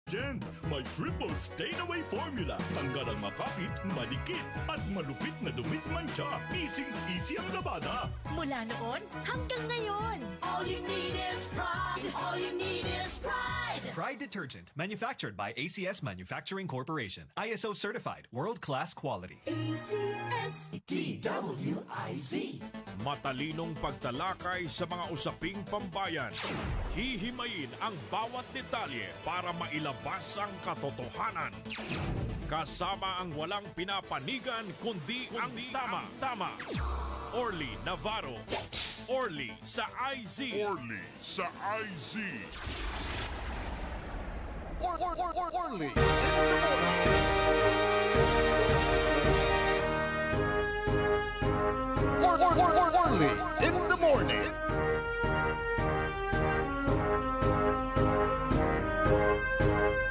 Gent, may triple stain-away formula. Tanggal ang makapit, malikit, at malupit na dumit mancha. Easy ang labada. Mula noon hanggang ngayon. All you need is pride. All you need is pride. Pride Detergent, manufactured by ACS Manufacturing Corporation. ISO certified, world-class quality. ACS. DWIZ. Matalinong pagtalakay sa mga usaping pambayan. Hihimayin ang bawat detalye para mailabas ang katotohanan. Kasama ang walang pinapanigan kundi ang tama. Orly Navarro. Orly sa IZ. Orly sa IZ. Orly. Orly in the morning.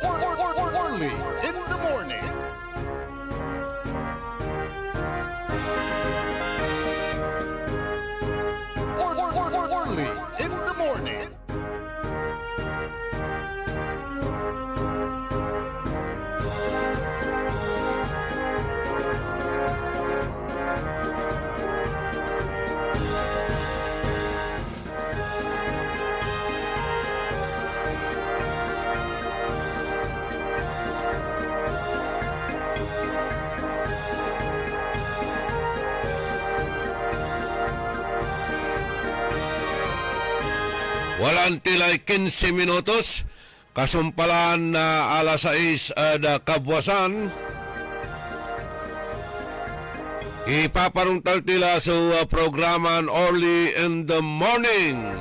Orly in the morning. Orly in the morning. Walang tilay 15 minutos, kasumpalan na alas 6 na kabwasan. Ipaparungtal tila sa programan Early in the Morning.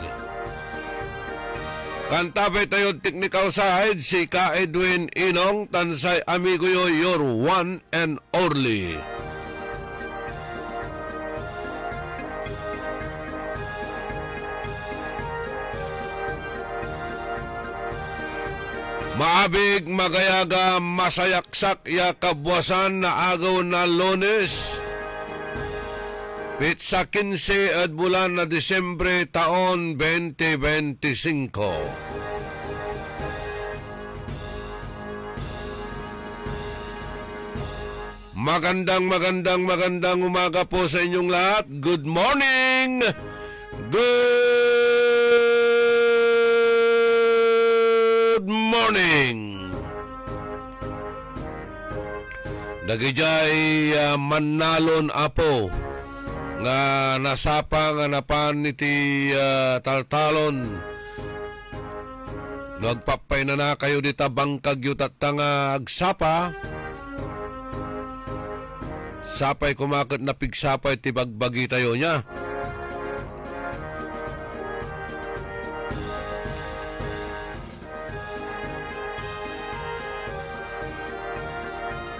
Kantabay tayo technical side, si Ka Edwin Inong, tansay amigo yo, your one and only. Maabig, magayaga, masayaksak, yakabwasan na agaw na Lunes. Pitsa 15 at bulan na Disyembre taon 2025. Magandang umaga po sa inyong lahat. Good morning! Good morning! Dagijay manalon apo nga nasapa nga napan iti taltalon. Nagpapay na kayo dita bangkag yutat nga agsapa. Sapay kumakot na pigsapay ti bagbagi tayo niya.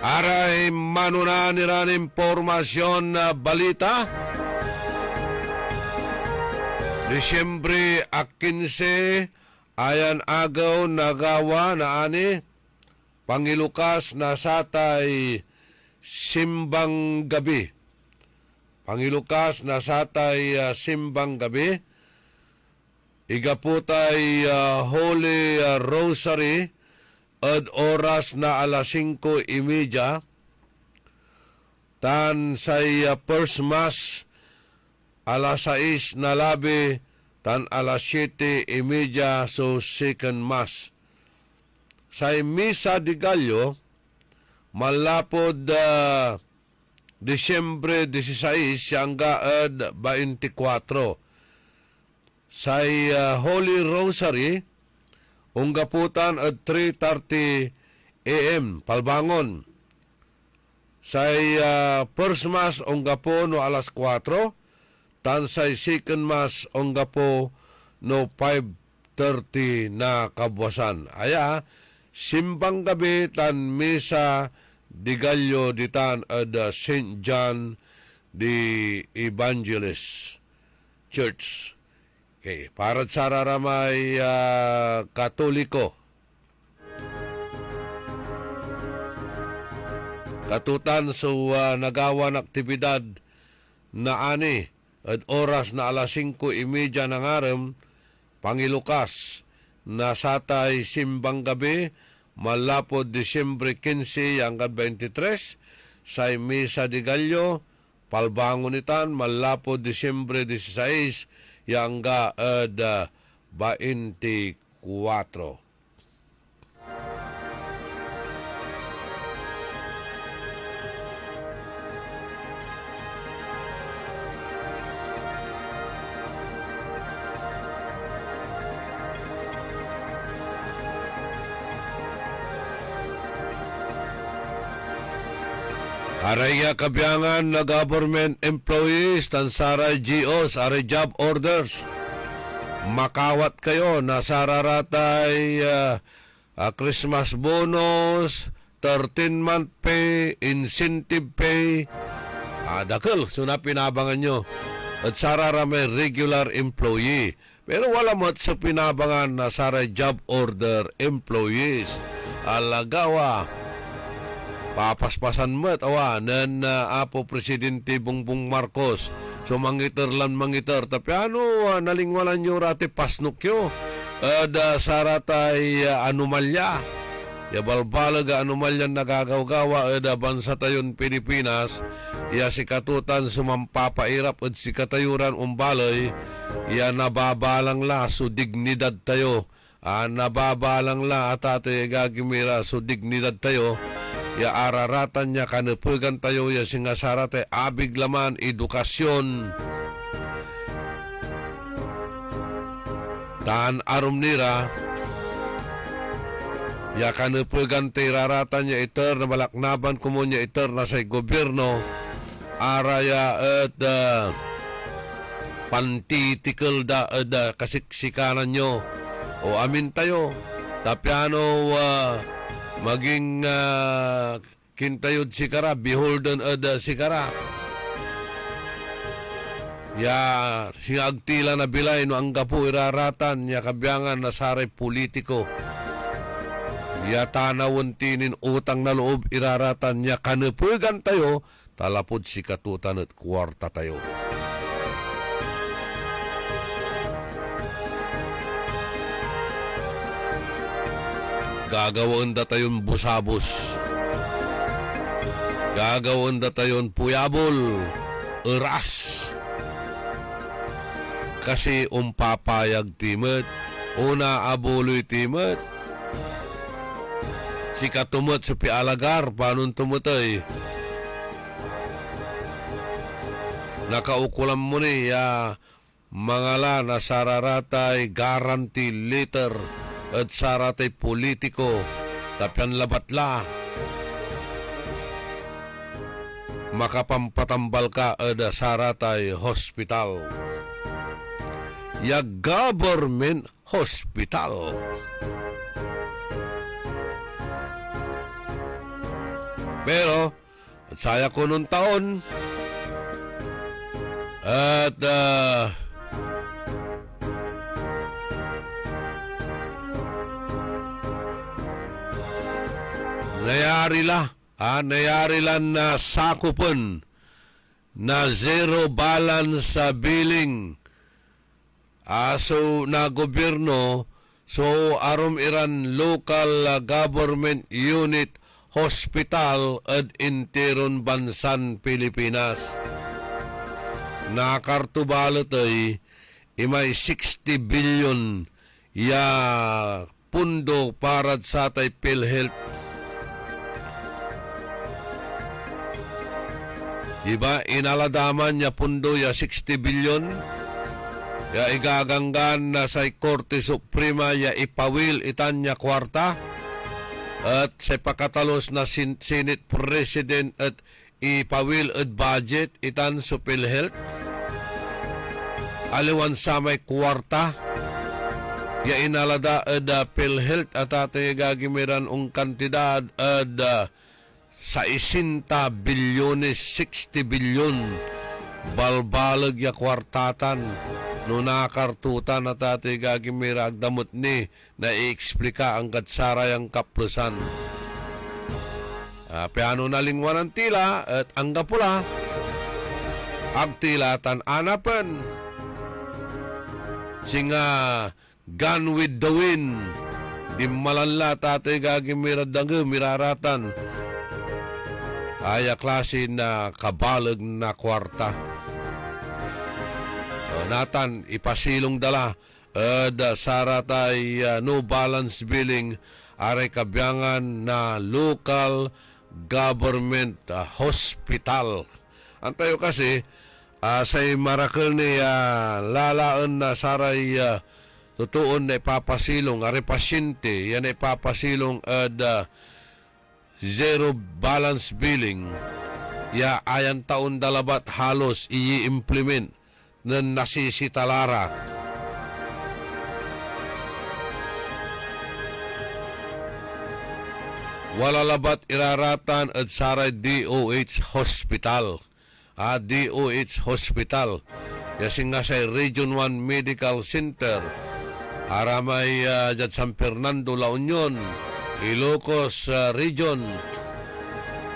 Aray manuna niran impormasyon na balita. Disyembre 15 ayan agaw nagawa na ani Pangilukas na satay simbang gabi. Pangilukas na satay simbang gabi. Igaputay Holy Rosary at oras na alas 5:30. Tan say first mass alas 6 na labi, tan alas 7:30 so second mass. Say misa de Gallo malapod Disyembre 16 hanggang 24. Say Holy Rosary unggaputan at 3:30 AM palbangon. Say first mass unggapo no alas 4, tan say second mass unggapo no 5:30 na kabwasan. Aya simbang gabi tan misa di Gallo ditan at St. John the Evangelist Church. Okay, para sa raramay Katoliko. Katutan sa nagawan aktibidad na ani at oras na alas 5:30 ng araw, Pangilukas na satay simbang gabi malapod Disyembre 15 hanggang 23 sa Misa de Gallo, palbangunitan malapod Disyembre 16 hanggang 24. Araya kabiyangan na government employees tansaray GOs, aray job orders. Makawat kayo na sararatay Christmas bonus, 13-month pay, incentive pay. Dakil, suna pinabangan nyo. At sarara may regular employee. Pero wala mo sa pinabangan na saray job order employees. Alagawa. Papaspasan mo at awa nan Apo Presidente Bongbong Marcos. So mangiter tapi nalingwalan nyo rati pasnok yo. Saratay anomalya. Yabalbalaga anomalya nagagaw-gawa bansa tayon Pilipinas. Ya sikatutan sumampapairap at sikatayuran umbalay. Ya nababalang la so dignidad tayo. Nababalang la at ate gagimira so dignidad tayo. Ya araratan niya kanepugan tayo ya singasarate abig laman edukasyon. Taan arum nira ya kanepugan tayo raratan niya iter na malaknaban kumunya iter na sa gobyerno araya at pantitikal da kasiksikanan nyo o amin tayo tapiano maging kintayod sikara, beholden sikara. Ya singagtila na bilay no ang gapo iraratan ya kabiyangan na saray politiko. Ya tanawon tinin utang na loob iraratan ya kanepugan tayo talapod sikatutan at kwarta tayo. Gagawin da tayon busabos. Gagawin da tayon puyabol. Eras. Kasi umpapayag timet. Una abuloy timet. Sika tumot sa pialagar. Panon tumutay. Nakaukulam mo ni mangala na sararatay guarantee letter. At saratay politiko tapyan labatla makapampatambal ka ada saratay hospital ya government hospital pero at saya ko nung taon at nayari lang na sakupan na zero balance sa billing. So, na gobyerno, so arom iran local government unit hospital at interon bansan Pilipinas. Nakartubalot ay imay 60 billion ya pundo para sa tay PhilHealth. Iba inaladaman niya pundo ya 60 billion. Ya igaganggan na sa Korte Suprema ya ipawil itan niya kwarta. At sa pakatalos na Senate President at ipawil at budget itan sa PhilHealth. Aliwan sa may kwarta. Ya inalada at PhilHealth at ate gagimiran ung kantidad at sa 60 bilyones, 60 bilyon balbalag ya kwartatan no nakartutan at ate gagimira agdamot ni na i-explika ang katsaray ang kaplusan. Piano na lingwanan tila at ang gapula agtilatan anapan singa Gone with the Wind Immalanla tatay gagi miraratan. Aya klase na kabalag na kwarta. Natan ipasilong dala saratay no balance billing aray kabyangan na local government hospital. Antayo kasi say marakel ni lalaan na saray tutuon na ipapasilong aray pasyente yan ipapasilong zero balance billing ya ayan taon dalabat halos i-implement na nasisitalara. Walalabat iraratan at saray DOH Hospital. DOH Hospital. Yasing nga sa Region 1 Medical Center. Aramay dyan San Fernando, La Union. Ilocos Region.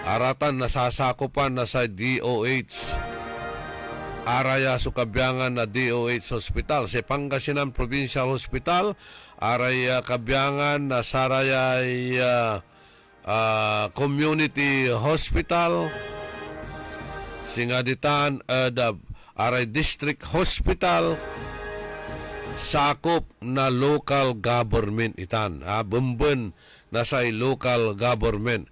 Aratan nasasakupan na sa DOH. Araya sukabyangan na DOH Hospital. Sa Pangasinan Provincial Hospital. Araya kabyangan na sarayay Community Hospital. Singaditan aray District Hospital. Sakop na local government itan. Bumben na sa local government.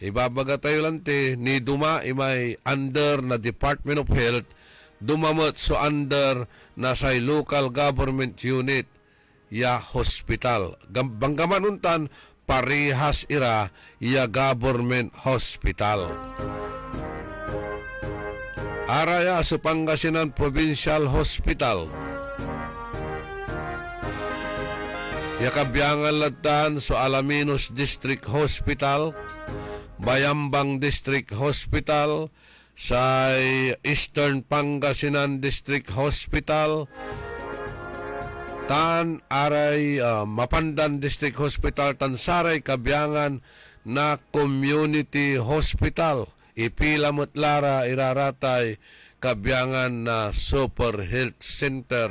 Ibabaga tayo lang ni Duma imay under na Department of Health. Dumamot so under na sa local government unit ya hospital. Banggaman untan parehas ira ya government hospital. Araya sa Pangasinan Provincial Hospital. Ya kabyangan latan so Alaminos District Hospital, Bayambang District Hospital, sa Eastern Pangasinan District Hospital, tan aray Mapandan District Hospital, tan saray kabyangan na Community Hospital. Ipilamot lara iraratay kabyangan na Super Health Center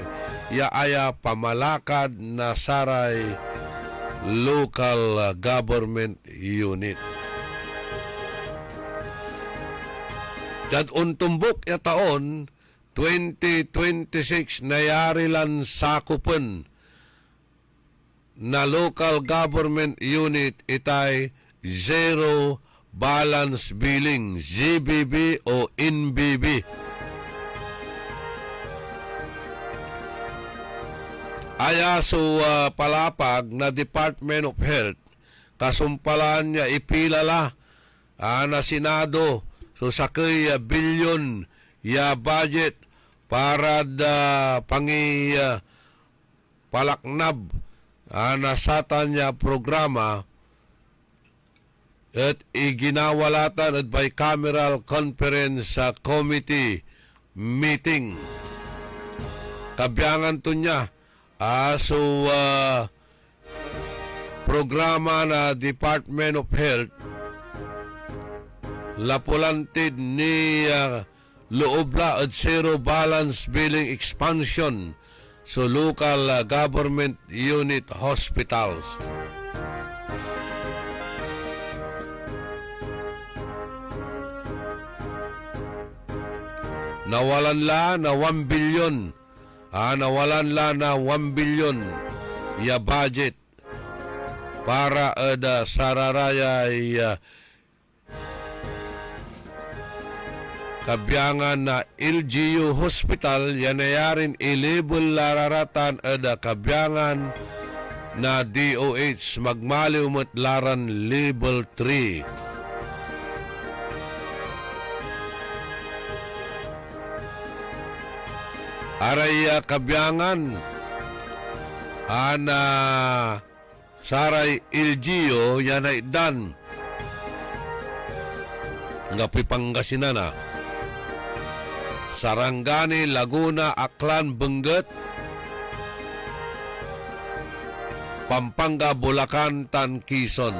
yaaya pamalakad na saray local government unit. Jad untumbok ya taon 2026 nayari lan sakupen na local government unit itay zero balance billing, ZBB o NBB. Aya so palapag na Department of Health kasumpalan niya ipilala na Senado so sakay bilyon ya budget para da pangi palaknab nasatan niya programa at iginawalatan at bicameral conference committee meeting. Kabyangan to niya programa na Department of Health lapulantid ni loobla at zero balance billing expansion so local government unit hospitals. Nawalan la na 1 billion. Nawalan la na 1 billion ya budget para sararaya kabyangan na LGU Hospital yanayarin ilabel lararatan kabyangan na DOH magmaliw matlaran level 3. Aray kabyangan ana saray LGU yanay dan nga Pangasinan na Sarangani, Laguna, Aklan, Benguet, Pampanga, Bulacan, tan Quezon.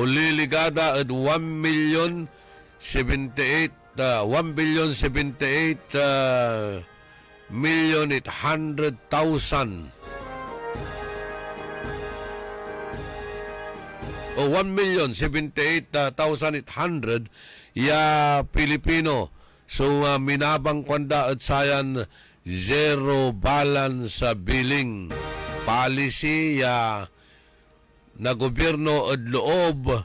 Uliligada at 1,078,800,000 O 1,078,800 ya Pilipino. So minabang kwanda at sayan zero balance sa billing policy ya na gobyerno at loob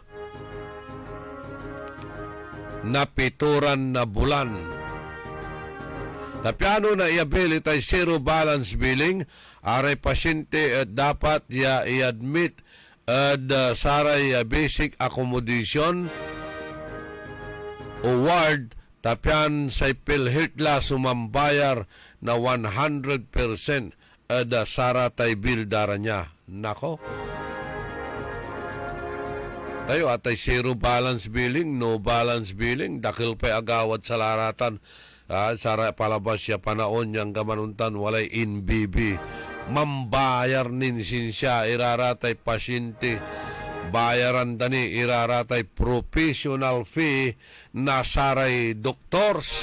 na pituran na bulan. Na piano na i-ability ay zero balance billing, aray pasyente at dapat ya i-admit at saray basic accommodation o ward tapyan sa PhilHealth sumambayar na 100% at saratay bill dara niya. Nako. Tayo atay zero balance billing, no balance billing, dakil pa agawad sa laratan. Sara palabas siya panaon niyang gamanuntan walay NBB. Mambayar ninsin siya, iraratay pasyente, bayaran dani, iraratay professional fee na saray doktors.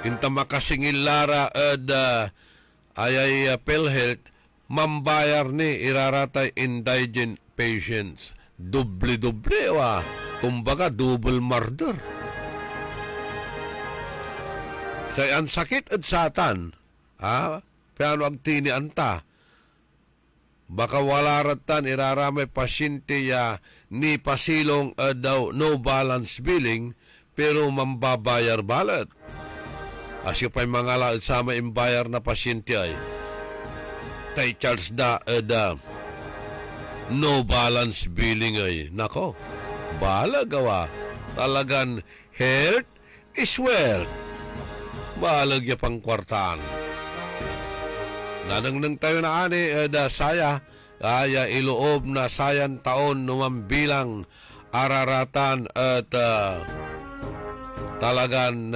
Inta makasingil lara ad ayay PhilHealth, mambayar ni iraratay indigent patients. Doble-doble wa. Kumbaga, double murder. Say, ang sakit at satan, piano ang tini anta, baka wala ratan iraramay pasyente ya ni pasilong daw no balance billing, pero mambabayar balat. Asyo pa'y mga laot sama imbayar na pasyente ay, tay Charles da no balance billing ay. Nako, bala gawa. Talagan health is wealth. Balag ya pang kwartaan. Nanang tayo na ani saya kaya iloob na sayan taon numambilang araratan at talagan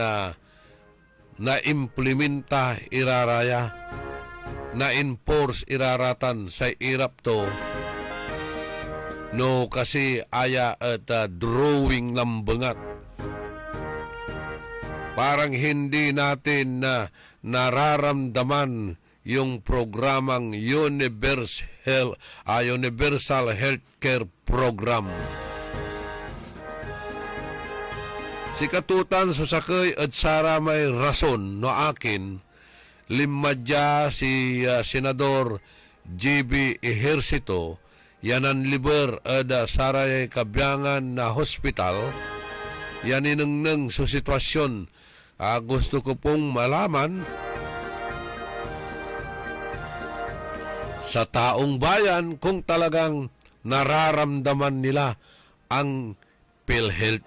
na implementa iraraya, na enforce iraratan sa irap to. No, kasi aya at drawing ng bangat. Parang hindi natin nararamdaman yung programang Universal Healthcare Program. Si Katutan susakay at sara may rason no akin, limadya si Senador GB Ejercito, yanan liber ada saray kabyangan na hospital, yaninang sa sitwasyon. Gusto ko pong malaman sa taong bayan kung talagang nararamdaman nila ang PhilHealth,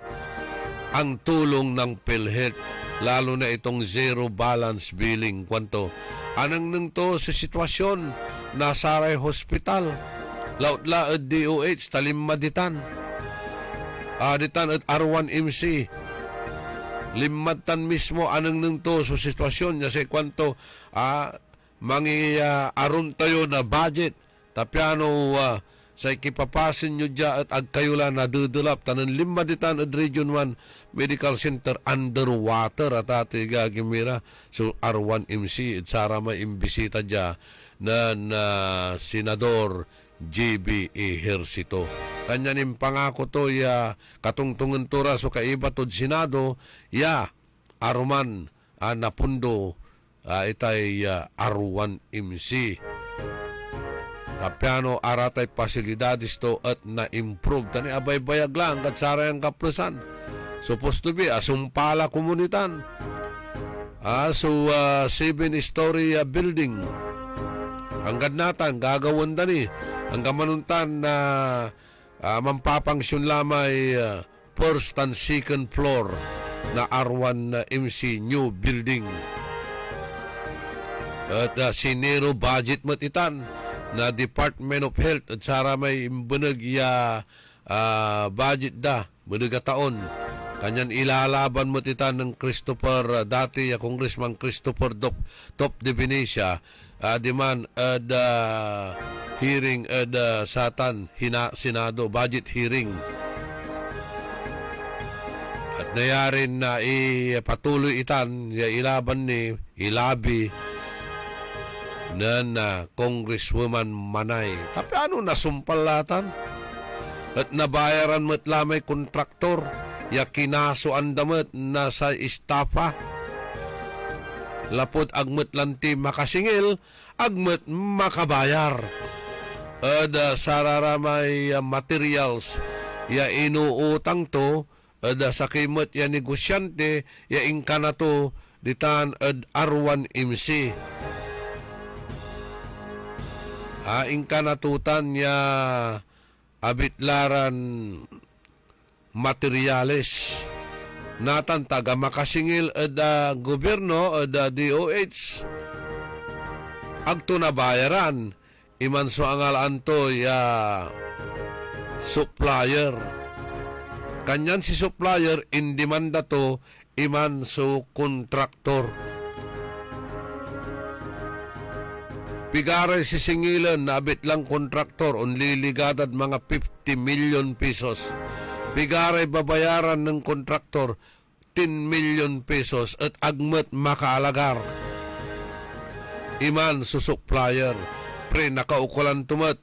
ang tulong ng PhilHealth, lalo na itong zero balance billing. Kwanto anang nang to sa sitwasyon na saray hospital, lautla at DOH, talimaditan. Ditan at R1MC, limatan mismo anang nang to sa sitwasyon niya sa kwanto aron tayo na budget. Tapyano sa ikipapasin nyo dya at agkayula na dudulap tanan limaditan at Region 1 Medical Center underwater at ati gagimira. So R1MC at sara may imbisita dya na Senador GB Ejercito. Kanyanin pangako to ya katungtungan tura so kaiba tod Senado ya aruman napundo itay R1MC. Kapiano aratay pasilidades to at na-improve. Tani abay bayag lang kat sarayang kaplusan. Supposed to be asumpala komunitan. So 7-story building. Ang gadnatan gagawin dani. Ang gamanuntan na mampapangsyon lamay first and second floor na R1MC new building. At sinero budget matitan na Department of Health at sara may imbunag budget da bunag taon kanyan ilalaban mo titan ng Christopher dati Congressman Christopher Top de Venecia diman hearing satan Senado budget hearing at nayarin na ipatuloy itan ya ilaban ni ilabi na Congresswoman Manay. Tapi ano nasumpalatan? At nabayaran mo't lamay kontraktor ya kinasuan damat na sa estafa. Lapot agmet lanti makasingil, agmet makabayar. Ada sararamay materials ya inuutang to, ada sakimot ya negosyante ya ingka na to ditan ad arwan MC. Ingka natutan ya abitlaran materials natan taga makasingil ada gobyerno ada DOH agto na bayaran iman so angal anto ya supplier kanyan si supplier in demanda to iman so kontraktor. Pigaray si singilan na abit lang kontraktor only ligadad mga 50 million pesos. Pigaray babayaran ng kontraktor 10 million pesos at agmet makaalagar. Iman su supplier pre nakaukulan tumat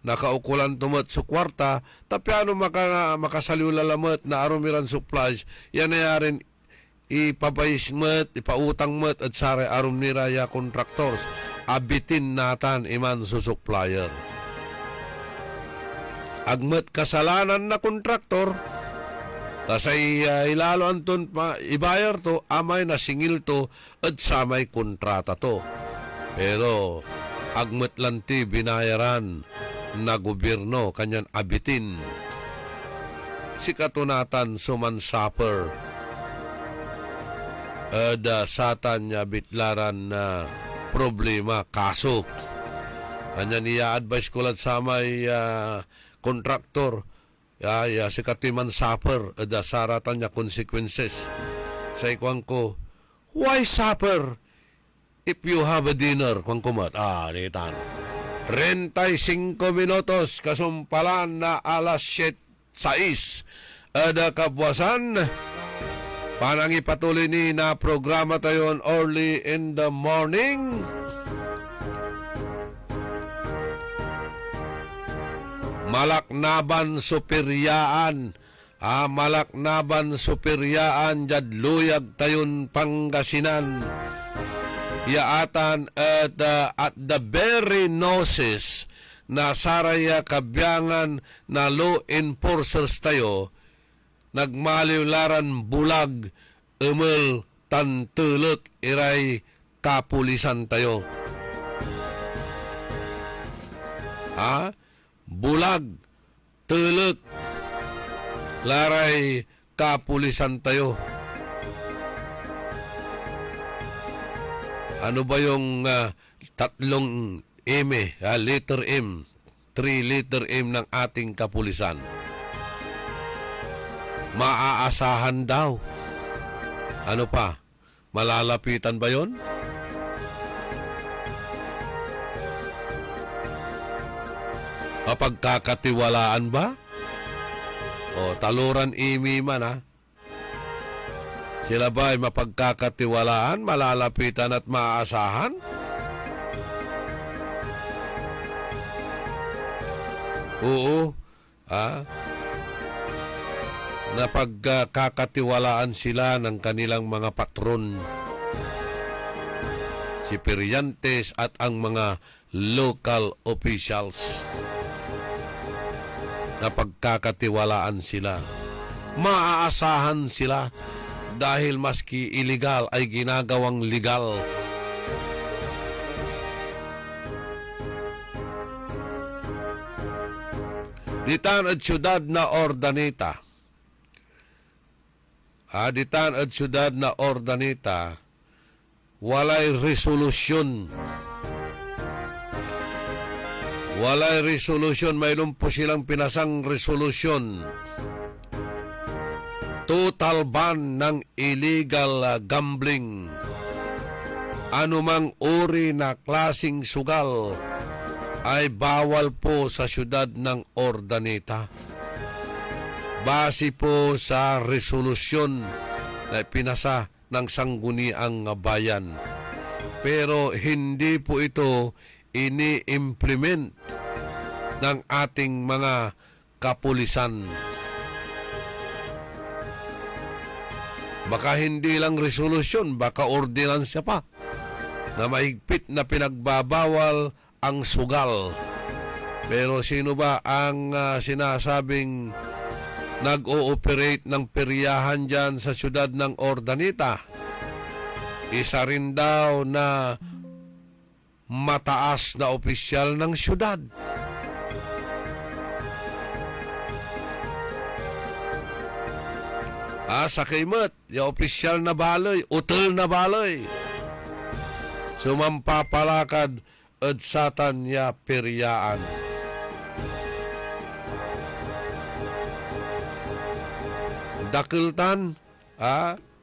nakaukulan tumat sa kwarta tapi ano makasaliwlalamat na arumiran supplies yan na yarin ipabayismet, ipautangmet at sare arum niraya contractors abitin natan iman su supplier. Agmet kasalanan na kontraktor kasay ilalo anton ibayar to amay na singil to at samay kontrata to. Pero agmet lanti binayaran na gobyerno kanyan abitin. Si katunatan sumansaper ada satan niya bitlaran na problema kaso. Kanya niya advice ko lang sa may kontraktor si katiman suffer ada saratan niya consequences. Sa ikwang ko, why suffer if you have a dinner? Kwang kumat, nitan. 35 minutos kasumpalan na alas 6 ada kabwasan. Panang ipatuloy ni na programa tayo early in the morning. Malaknaban Superyaan. Malaknaban Superyaan jadluyag tayon Pangasinan. Yaatan at the very noses na saraya kabyangan na law enforcers tayo nagmaliwlaran bulag umel tantulot iray kapulisan tayo. Bulag tulot laray kapulisan tayo. Ano ba yung tatlong M, letter M, 3 letter M ng ating kapulisan? Maaasahan daw. Ano pa? Malalapitan ba yon? Mapagkakatiwalaan ba? O taluran imi man Sila ba ay mapagkakatiwalaan, malalapitan at maaasahan? Oo. Napagkakatiwalaan sila ng kanilang mga patron, sipiryantes at ang mga local officials. Napagkakatiwalaan sila, maaasahan sila dahil maski illegal ay ginagawang legal. Ditan at syudad na Ordaneta. Ditan at syudad na Ordaneta, walay resolusyon. Walay resolusyon, mayroon po silang pinasang resolusyon. Total ban ng illegal gambling. Anumang uri na klasing sugal ay bawal po sa syudad ng Ordaneta. base po sa resolusyon na pinasa ng Sangguniang Bayan. Pero hindi po ito ini-implement ng ating mga kapulisan. Baka hindi lang resolusyon, baka ordinansya pa na mahigpit na pinagbabawal ang sugal. Pero sino ba ang sinasabing nag-ooperate ng peryahan dyan sa siyudad ng Ordanita? Isa rin daw na mataas na opisyal ng siyudad. Sa Kaimot, yung opisyal na baloy, utal na baloy. Sumampapalakad at satan ya peryaan. Dakiltan,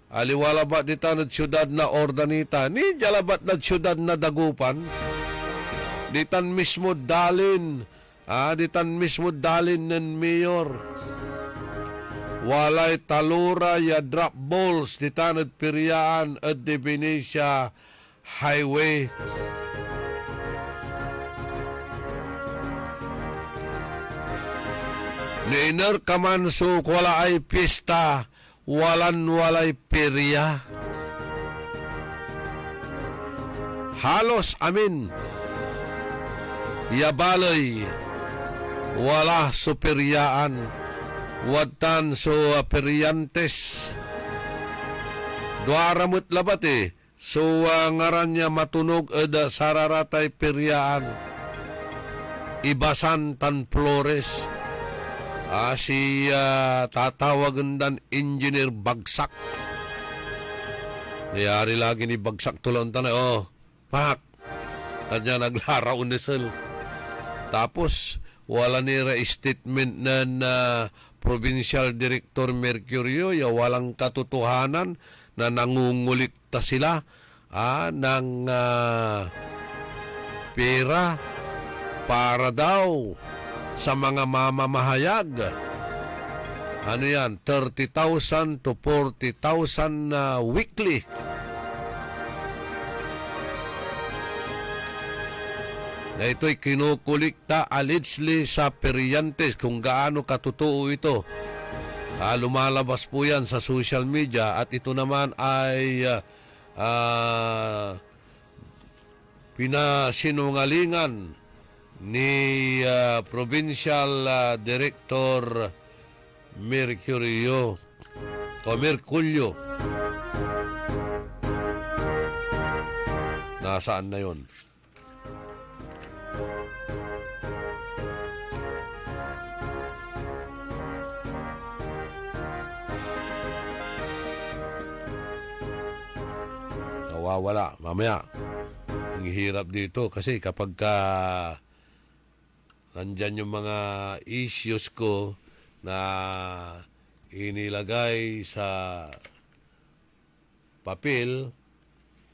aliwala ba dita na siyudad na Ordanita, ni jalabat na siyudad na Dagupan, ditan mismo dalin, ditan mismo dalin ng mayor. Walay talura ya drop balls ditan at piryaan at de Benicia Highway. Niiner kaman so wala ay pista, walay perya. Halos amin, yabalay, wala superyaan, watan so peryantes. Duaramut labat so ngaran niya matunog eda sararatay peryaan. Ibasan tan Flores. Si tatawagan dan Engineer Bagsak. Nayari lagi ni Bagsak tulon tanay. Pak. Kanya naglaraw unisel. Tapos, wala ni statement na Provincial Director Mercurio, walang katotohanan na nangungulikta sila ng pera para daw sa mga mamamahayag. Ano yan? 30,000 to 40,000 weekly. Na ito'y kinukulikta allegedly sa peryantes. Kung gaano katotoo ito. Lumalabas po yan sa social media at ito naman ay pinasinungalingan ni Provincial Director Mercurio o Merculio. Nasaan na yon? Nawawala. Mamaya ang hirap dito kasi kapag nandyan yung mga issues ko na inilagay sa papel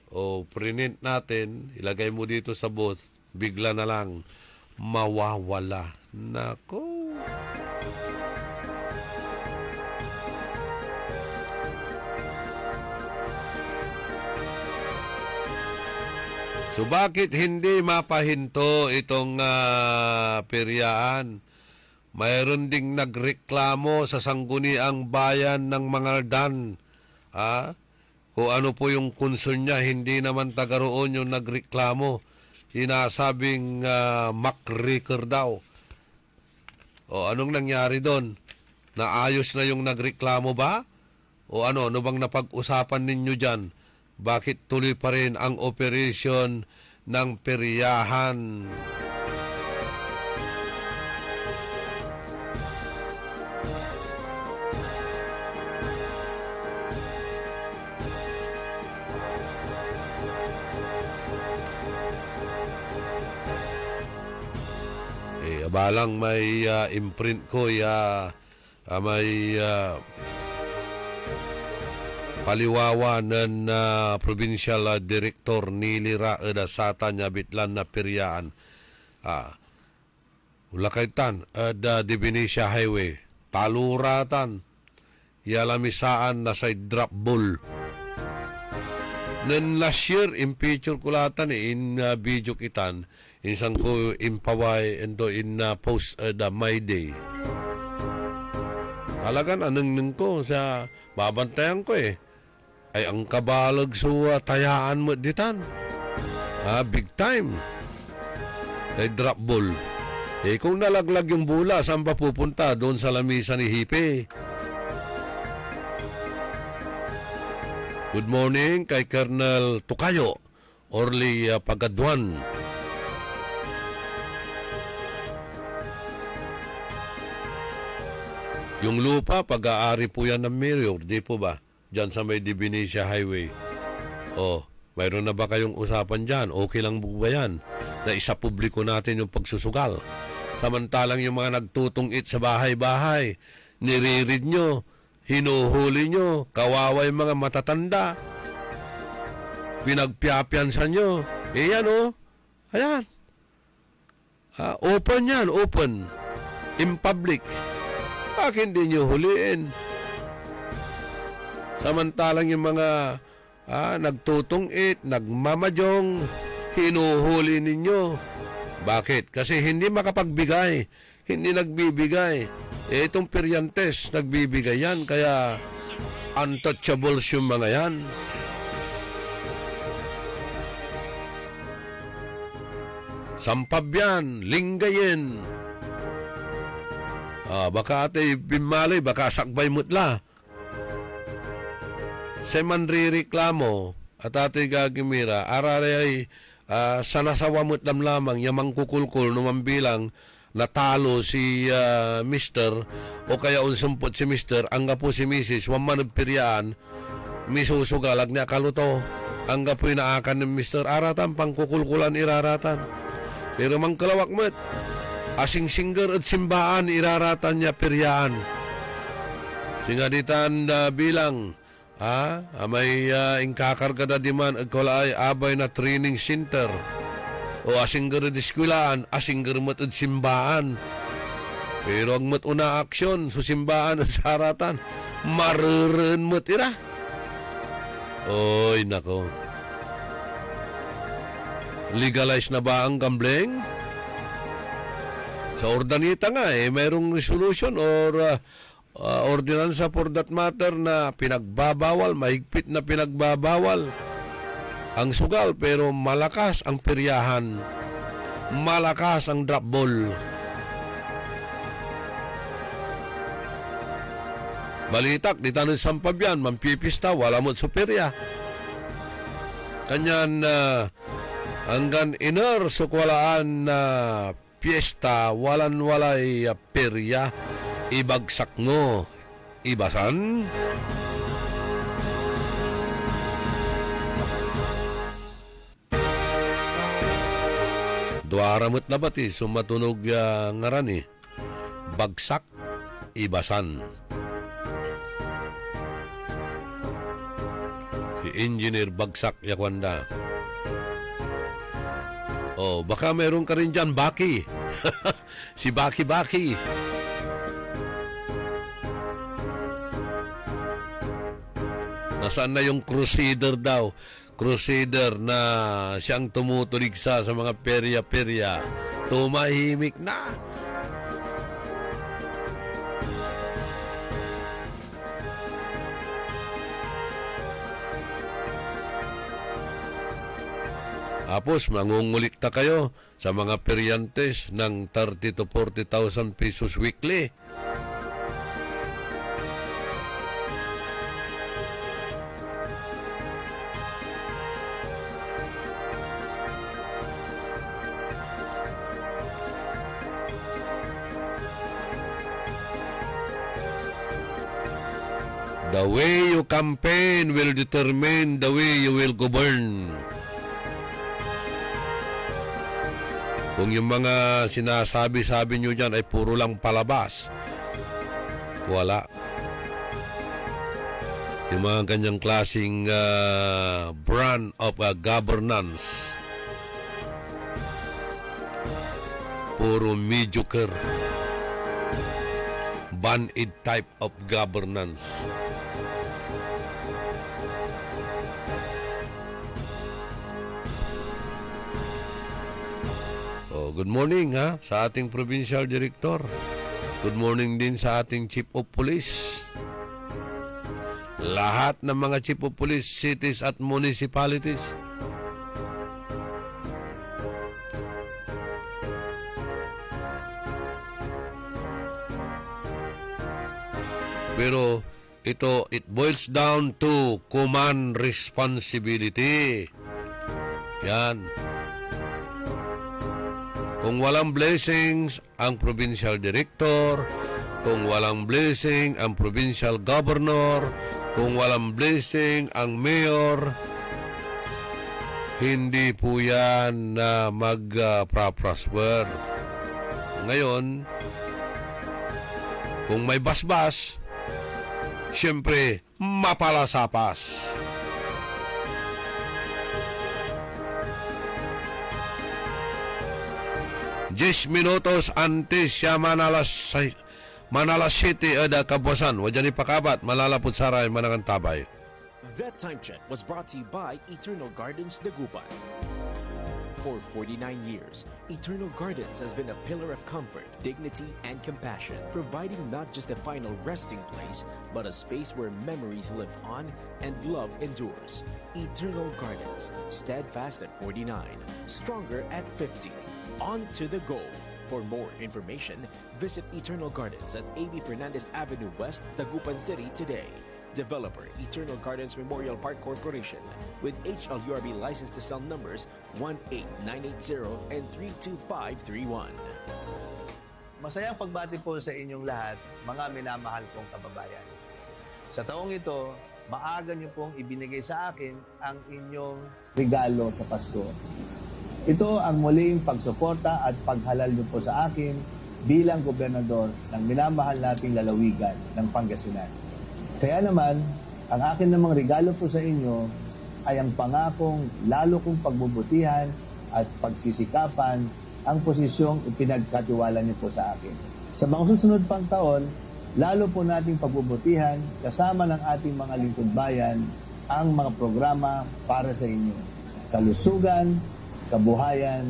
o print natin, ilagay mo dito sa booth, bigla na lang mawawala. Nako. So bakit hindi mapahinto itong peryaan? Mayroon ding nagreklamo sa Sangguniang Bayan ng Mangaldan. Kung ano po yung concern niya, hindi naman taga roon yung nagreklamo. Sinasabing MacRicker daw. O anong nangyari doon? Naayos na yung nagreklamo ba? O ano bang napag-usapan ninyo dyan? Bakit tuloy pa rin ang operasyon ng peryahan? Abalang may imprint ko, may paliwawa ng Provincial Director Nilira Edasata niya bitlan na peryaan. Ulakaitan, the Benicia Highway. taluratan, yalamisaan na sa drop ball. Then last year, in picture ko latan in video kitan, insan ko impaway endo in post the my day. Talagan aneng ko sa babantayan ko ay ang kabalag so tayaan mo ditan. Big time. Ay drop ball. Kung nalaglag yung bola, saan pa pupunta? Doon sa lamisa ni Hipe. Good morning kay Colonel Tukayo, Orly Pagaduan. Yung lupa, pag-aari po yan ng mayor, di po ba? Diyan sa may Divinesia Highway. Mayroon na ba kayong usapan dyan? Okay lang po ba yan? Na isa publiko natin yung pagsusugal. Samantalang yung mga nagtutungit sa bahay-bahay, niririd nyo, hinuhuli nyo, kawawa yung mga matatanda, pinagpiapiansan nyo. Yan ayan. Open yan, open. In public. Bakit hindi nyo huliin? Samantalang yung mga nagtutungit, nagmamadyong, hinuhuli ninyo. Bakit? Kasi hindi makapagbigay, hindi nagbibigay. Itong Periantes, nagbibigay yan, kaya untouchables yung mga yan. Sampab yan, linggayin. Baka ate bimali, baka sakbay mutla. Sa manrireklamo at ate gagimira, arare ay sanasawa mutlam lamang, yamang kukulkul naman bilang natalo si Mr. o kaya unsumpot si Mr. Angga po si Mrs. Waman nagpiryaan, misusugalag niya kaluto. Angga po inaakan ng Mr. Aratan, pangkukulkulan iraratan. Pero mangkalawak mo't, asing singger at simbaan iraratan niya piryaan. Singaditan bilang, may ingkakargada di man agkala ay abay na training center. O asinggar at eskwilaan, asinggar mat at simbaan. Pero ang mat una aksyon, susimbaan at saratan, mareren mat ira. Oy, nako. Legalize na ba ang gambling? Sa ordanita nga mayroong resolution or ordinansa for that matter na pinagbabawal, mahigpit na pinagbabawal ang sugal, pero malakas ang peryahan, malakas ang drop ball. Balitak, di tayo sampab yan, mampipista, wala mo't superya. Kanyan, hanggang iner sukwalaan na piyesta, walan-walay perya, ibagsak mo, ibasan. Duaramot na bati, sumatunog ngarani, bagsak, ibasan. Si Engineer Bagsak Yakwanda. Baka meron ka rin dyan, Baki. Si Baki. Nasaan na yung Crusader daw? Crusader na siyang tumutuligsa sa mga perya-perya. Tumahimik na. Tapos mangungulikta kayo sa mga peryantes ng 30 to 40,000 pesos weekly. The way you campaign will determine the way you will govern. Kung yung mga sinasabi-sabi nyo dyan ay puro lang palabas, wala. Yung mga kanyang klaseng brand of governance, puro mediocre. banid type of governance. Oh, good morning ha sa ating provincial director. Good morning din sa ating chief of police. Lahat ng mga chief of police, cities at municipalities. Pero ito, it boils down to command responsibility. Yan. Kung walang blessings ang provincial director, kung walang blessing ang provincial governor, kung walang blessing ang mayor, hindi po yan na mag-prosper. Ngayon, kung may basbas, siyempre, mapalasapas. Jis minutos antes siya Manalas City ada kabuasan. Wajan ipakabat, malalapot saray manakantabay. That time check was brought to you by Eternal Gardens Dagupan. For 49 years, Eternal Gardens has been a pillar of comfort, dignity, and compassion, providing not just a final resting place, but a space where memories live on and love endures. Eternal Gardens, steadfast at 49, stronger at 50. On to the goal. For more information, visit Eternal Gardens at A.B. Fernandez Avenue West, Dagupan City today. Developer, Eternal Gardens Memorial Park Corporation, with HLURB license to sell numbers 18980 and 32531. Masayang pagbati po sa inyong lahat, mga minamahal kong kababayan. Sa taong ito, maaga niyo pong ibinigay sa akin ang inyong regalo sa Pasko. Ito ang muling pagsuporta at paghalal niyo po sa akin bilang gobernador ng minamahal nating lalawigan ng Pangasinan. Kaya naman, ang akin namang regalo po sa inyo ay ang pangakong lalo kong pagbubutihan at pagsisikapan ang posisyong ipinagkatiwala niyo po sa akin. Sa mga susunod pang taon, lalo po nating pagbubutihan kasama ng ating mga lingkod bayan ang mga programa para sa inyo. Kalusugan, kabuhayan,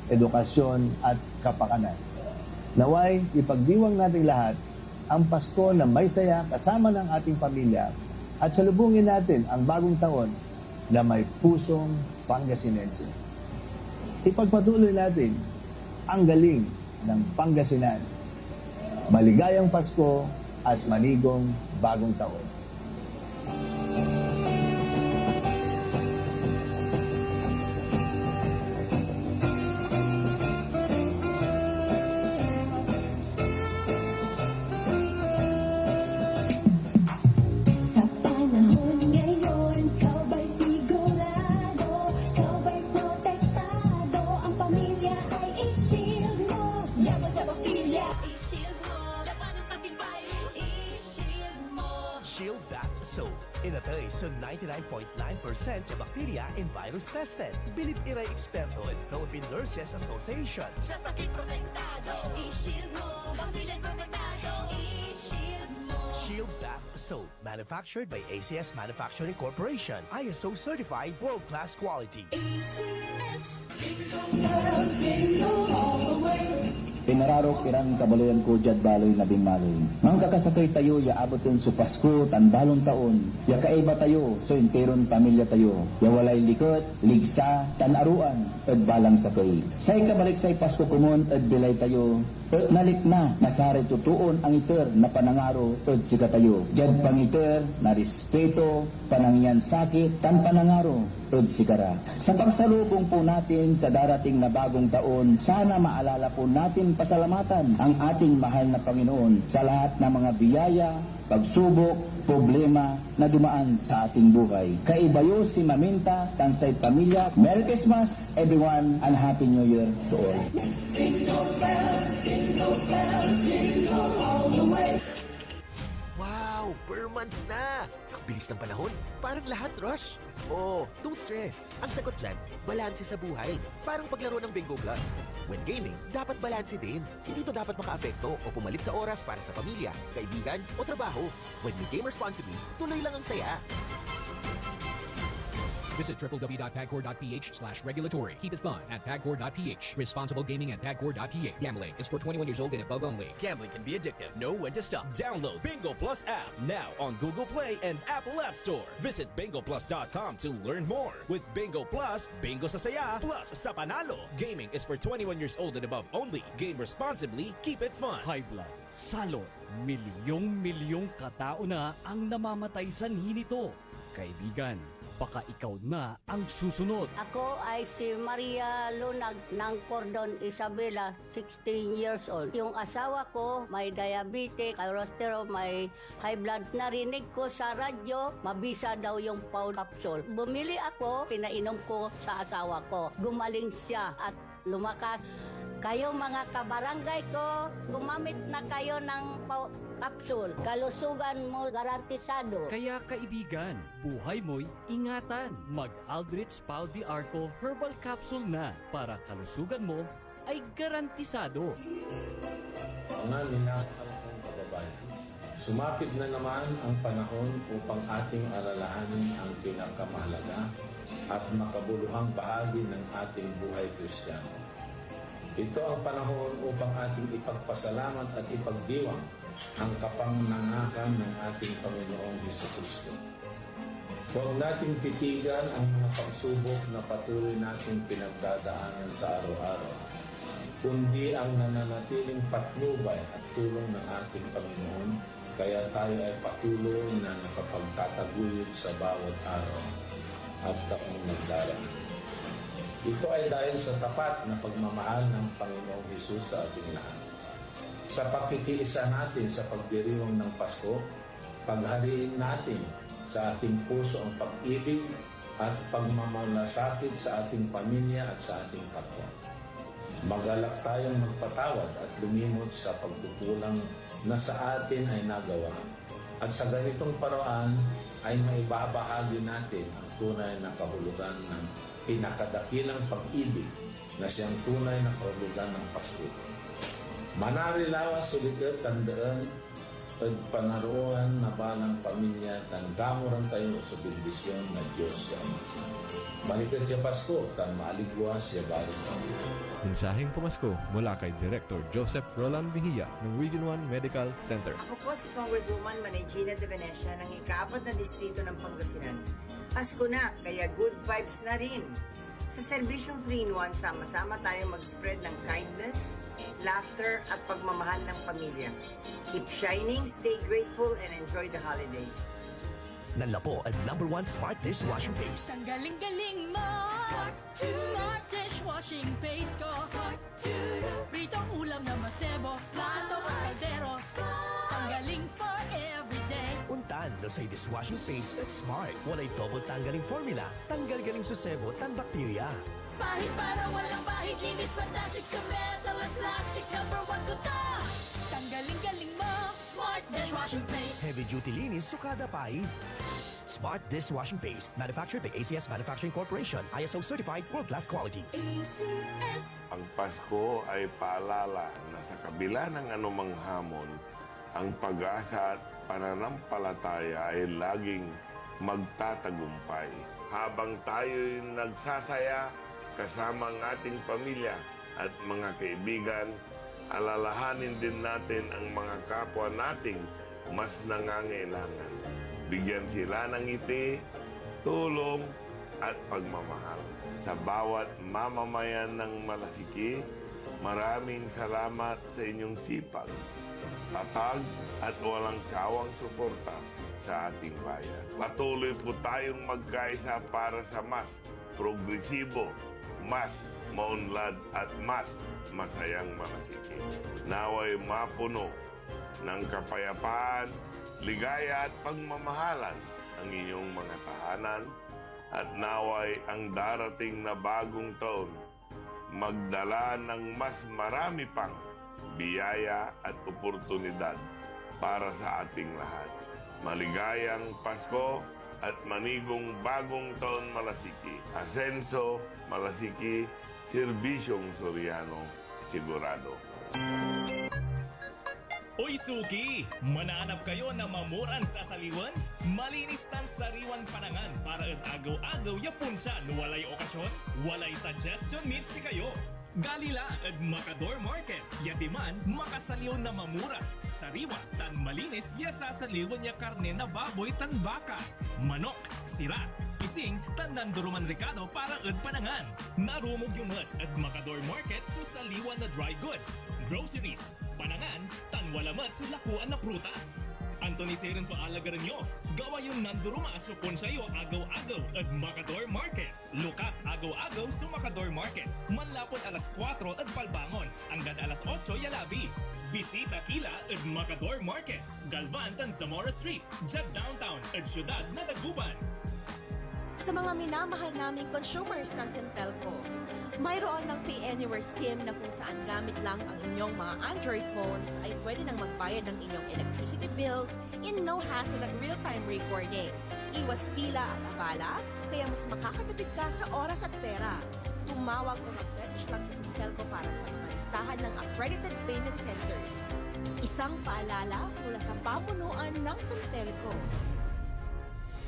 edukasyon at kapakanan. Naway, ipagdiwang natin lahat ang Pasko na may saya kasama ng ating pamilya at salubungin natin ang bagong taon na may pusong Pangasinense. Ipagpatuloy natin ang galing ng Pangasinan. Maligayang Pasko at manigong bagong taon. Sa panahon ngayon, ikaw ba'y sigurado? Ikaw ba'y protektado? Ang pamilya ay i-shield mo. Yaman sa pamilya, i-shield mo. Laban ng antivirus, i-shield mo. Shield Bath Soap. Inatay sa 99.9% sa bacteria and virus tested. Bilib Iray Experto and Philippine Nurses Association. Sa sakit protektado, i-shield mo. Pamilya protektado, i-shield mo. Shield Bath Soap. Manufactured by ACS Manufacturing Corporation. ISO certified world-class quality. ACS. Pinararok irang kabaluyan ko jad baloy labing maloy. Mang kakasakay tayo ya abutin su Pasko tan balong taon. Ya kaiba tayo so interon pamilya tayo. Ya walay likot, ligsa, tan aruan ed balang sakay. Say kabalik say Pasko kumon ed bilay tayo. Ed nalik na nasari tutuon ang iter na panangaro ed sika tayo. Jad pangiter na respeto, panangyan sakit tan panangaro ed sikara. Sa pagsalubong po natin sa darating na bagong taon, sana maalala po natin pasalamatan ang ating mahal na Panginoon sa lahat ng mga biyaya, pagsubok, problema na dumaan sa ating buhay. Kaibayo si Maminta, Tansay Pamilya. Merry Christmas everyone and Happy New Year to all. Jingle bells, jingle bells, jingle all the way. Wow! Per months na! Bilis ng panahon, parang lahat rush. Oh, don't stress. Ang sagot dyan, balanse sa buhay. Parang paglaro ng Bingo Plus. When gaming, dapat balanse din. Hindi to dapat makaapekto o pumalit sa oras para sa pamilya, kaibigan o trabaho. When you game responsibly, tuloy lang ang saya. Visit www.pagcor.ph/regulatory. Keep it fun at pagcor.ph. Responsible gaming at pagcor.ph. Gambling is for 21 years old and above only. Gambling can be addictive. Know when to stop. Download Bingo Plus app now on Google Play and Apple App Store. Visit bingoplus.com to learn more. With Bingo Plus, bingo sa saya, plus sa panalo. Gaming is for 21 years old and above only. Game responsibly. Keep it fun. High blood, salot, milyong-milyong katao na ang namamatay sanhi nito. Kaibigan, baka ikaw na ang susunod. Ako ay si Maria Lunag ng Cordon Isabela, 16 years old. Yung asawa ko may diabetes, cholesterol, may high blood. Narinig ko sa radyo, mabisa daw yung Pau capsule. Bumili ako, pinainom ko sa asawa ko. Gumaling siya at lumakas. Kayo mga kabarangay ko, gumamit na kayo ng Pau capsule. Kalusugan mo garantisado. Kaya kaibigan, buhay mo'y ingatan. Mag-Aldrich Pau de Arco Herbal Capsule na para kalusugan mo ay garantisado. Mga minamahal kong kababayan, sumapit na naman ang panahon upang ating alalahanin ang pinakamahalaga at makabuluhang bahagi ng ating buhay Kristiyano. Ito ang panahon upang ating ipagpasalamat at ipagdiwang ang kapangyarihan ng ating Panginoong Jesucristo. Huwag nating titigan ang mga pagsubok na patuloy nating pinagdadaanan sa araw-araw, kundi ang nananatiling patnubay at tulong ng ating Panginoon, kaya tayo ay patuloy na nakapagtataguyod sa bawat araw at taong nagdaraan. Ito ay dahil sa tapat na pagmamahal ng Panginoong Hesus sa ating lahat. Sa pagkitiisa natin sa pagdiriwang ng Pasko, paghariin natin sa ating puso ang pag-ibig at pagmamalasakit sa ating pamilya at sa ating kapwa. Magalak tayong magpatawad at lumimot sa pagkukulang na sa atin ay nagawa. At sa ganitong paraan ay maibabahagi natin ang tunay na kahulugan ng pinakadakilang pag-ibig na siyang tunay na kahulugan ng Pasko. Manarilawas sulikat tandaan at panaruan na balang pamilya tanggamuran tayo sa bendisyon na Diyos sa Ama. Balikat siya Pasko, tan maaligwas siya balang pamilya. Mensaheng pamasko mula kay Director Joseph Roland Mejia ng Region 1 Medical Center. Ako po si Congresswoman Manegina de Venecia ng ika-4 na distrito ng Pangasinan. Pasko na, kaya good vibes na rin. Sa serbisyong 3-in-1, sama-sama tayong mag-spread ng kindness, laughter at pagmamahal ng pamilya. Keep shining, stay grateful, and enjoy the holidays. Nanla po ang #1 Smart Dishwashing Paste. Ang galing-galing mo! Smart dishwashing paste ko. Pritong ulam na masebo. Plato o kaldero. Ang galing for everyday. Untan no say dishwashing paste at Smart. Walay double tanggaling formula. Tanggal galing susebo tan bakterya. Pahit para walang pahit. Linis fantastic sa metal at plastic. #1 ko to. Tanggaling-galing mo. Smart dishwashing paste. Heavy duty linis sukada pahit. Smart Dishwashing Paste, manufactured by ACS Manufacturing Corporation, ISO certified world-class quality. ACS. Ang Pasko ay paalala na sa kabila ng anumang hamon, ang pag-asa at pananampalataya ay laging magtatagumpay. Habang tayo'y nagsasaya kasama ang ating pamilya at mga kaibigan, alalahanin din natin ang mga kapwa nating mas nangangailangan. Bigyan sila ng ngiti, tulong at pagmamahal. Sa bawat mamamayan ng Malasiki, maraming salamat sa inyong sipag, tatag at walang sawang suporta sa ating bayan. Patuloy po tayong magkaisa para sa mas progresibo, mas maunlad at mas masayang Malasiki. Naway mapuno ng kapayapaan, ligaya at pagmamahalan ang inyong mga tahanan at naway ang darating na bagong taon magdala ng mas marami pang biyaya at oportunidad para sa ating lahat. Maligayang Pasko at manigong bagong taon Malasiki. Asenso, Malasiki, Serbisyong Soriano, sigurado. Uy Suki! Mananap kayo na mamuran sa saliwan? Malinis tan sariwan panangan para at agaw-agaw yapon siya no walay okasyon? Walay suggestion meet si kayo. Galila at Macador Market. Yatiman, makasaliw na mamura. Sariwa, tan malinis, yasasaliwan ya karne na baboy tan baka. Manok, sira, pising, tan nanduruman Ricardo para at panangan. Narumog yung at Macador Market susaliwan na dry goods, groceries, panangan, tan walamat sulakuan na prutas. Anthony Seren so alagaran nyo. Gawa yung nanduruma supon sa'yo agaw-agaw at Macador Market. Lukas agaw-agaw sa Macador Market. Manlapot alas 4 at palbangon. Hanggang alas 8 yalabi. Bisita kila at Macador Market. Galvan tan Zamora Street. Diyan downtown at syudad na Dagupan. Sa mga minamahal naming consumers ng Sintelco, mayroon ng Pay Anywhere scheme na kung saan gamit lang ang inyong mga Android phones ay pwede nang magbayad ng inyong electricity bills in no hassle at real-time recording. Iwas pila at abala, kaya mas makakatipid ka sa oras at pera. Tumawag o mag-message lang sa Sintelco para sa mga listahan ng accredited payment centers. Isang paalala mula sa pamunuan ng Sintelco.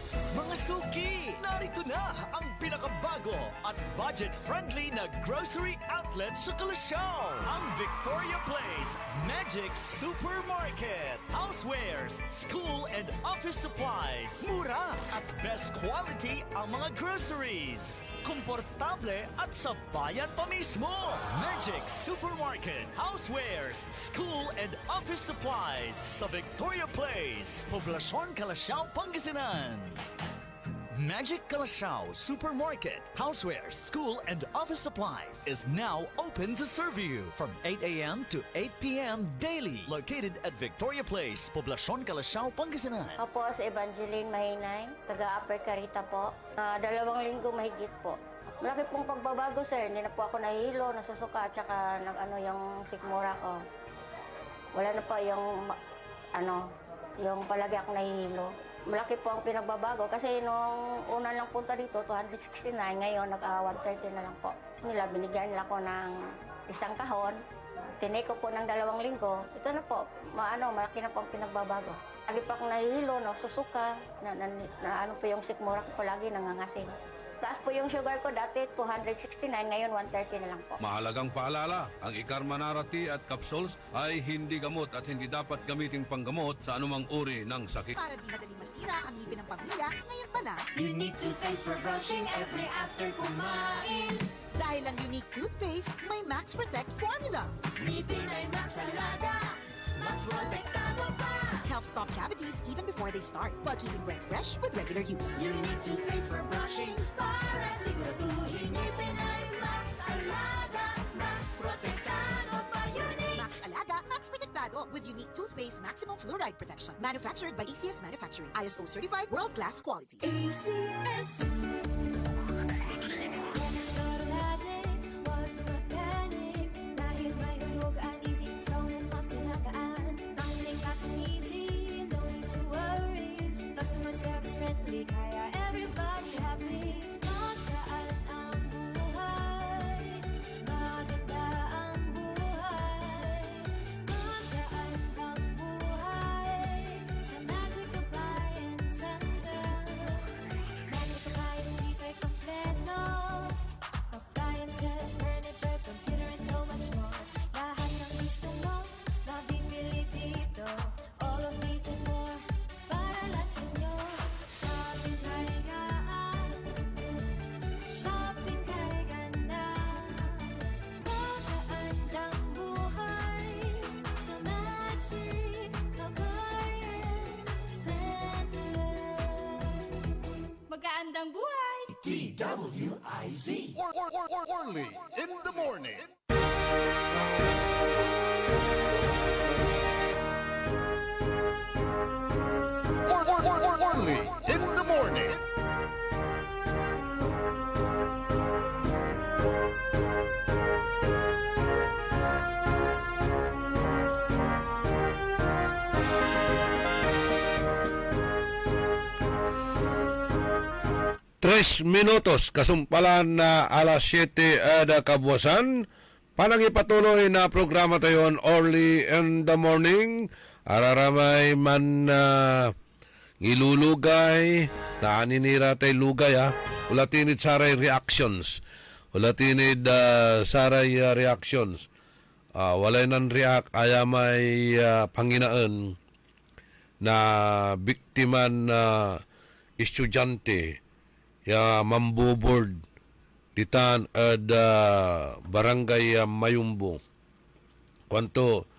Mga suki, narito na ang pinakabago at budget-friendly na grocery outlet sa Kalasyaw. Ang Victoria Place Magic Supermarket. Housewares, school and office supplies. Mura at best quality ang mga groceries. Komportable at sa bayan pa mismo. Magic Supermarket. Housewares, school and office supplies sa Victoria Place, Poblacion, Kalasyaw, Pangasinan. Magic Kalasyaw Supermarket, Housewares, School and Office Supplies is now open to serve you from 8 a.m. to 8 p.m. daily. Located at Victoria Place, Poblacion, Kalasyaw, Pangasinan. Ako si Evangeline Mahinay, taga-Upper Carita po. 2 linggo mahigit po. Malaki pong pagbabago, sir. Hindi na po ako nahihilo, nasusuka, at saka yung sikmura ko. Wala na po yung palagi ako nahihilo. Malaki po ang pinagbabago kasi nung una lang punta dito, 269, ngayon nag-130 na lang po. Binigyan nila ko ng 1 kahon, tinake ko po ng 2 linggo. Ito na po, malaki na po ang pinagbabago. Lagi pa akong nahihilo, susuka, ano po yung sikmura ko lagi nangangasin. Taas po yung sugar ko dati, 269, ngayon 130 na lang po. Mahalagang paalala, ang Ikarmanara Tea at Capsules ay hindi gamot at hindi dapat gamiting panggamot sa anumang uri ng sakit. Para di madaling masira ang ngipin ng pamilya, ngayon pa lang. Unique toothpaste for brushing every after kumain. Dahil ang unique toothpaste, may Max Protect formula. Ngipin ay Max Alaga, Max Protektado pa. Helps stop cavities even before they start, while keeping breath fresh with regular use. Unique toothpaste for brushing, para siguraduhin ngipin ay Max Alaga, Max Protektado pa. Unique Max Alaga, Max Protektado with unique toothpaste maximum fluoride protection. Manufactured by ACS Manufacturing. ISO certified world-class quality. ACS. Magandang buhay! DWIZ. Orly in the morning. Orly in the morning. 3 minutos, kasumpalan na alas 7 ada kabuwasan. Panangipatuloy na programa tayo early in the morning. Araramay man ilulugay, naaninira tayo lugay ha. Ulatinid saray reactions. Ulatinid saray reactions. Walay nan react, aya may panginaan na biktiman na estudyante ya mambubord ditan at barangay Mayumbo. Kwanto,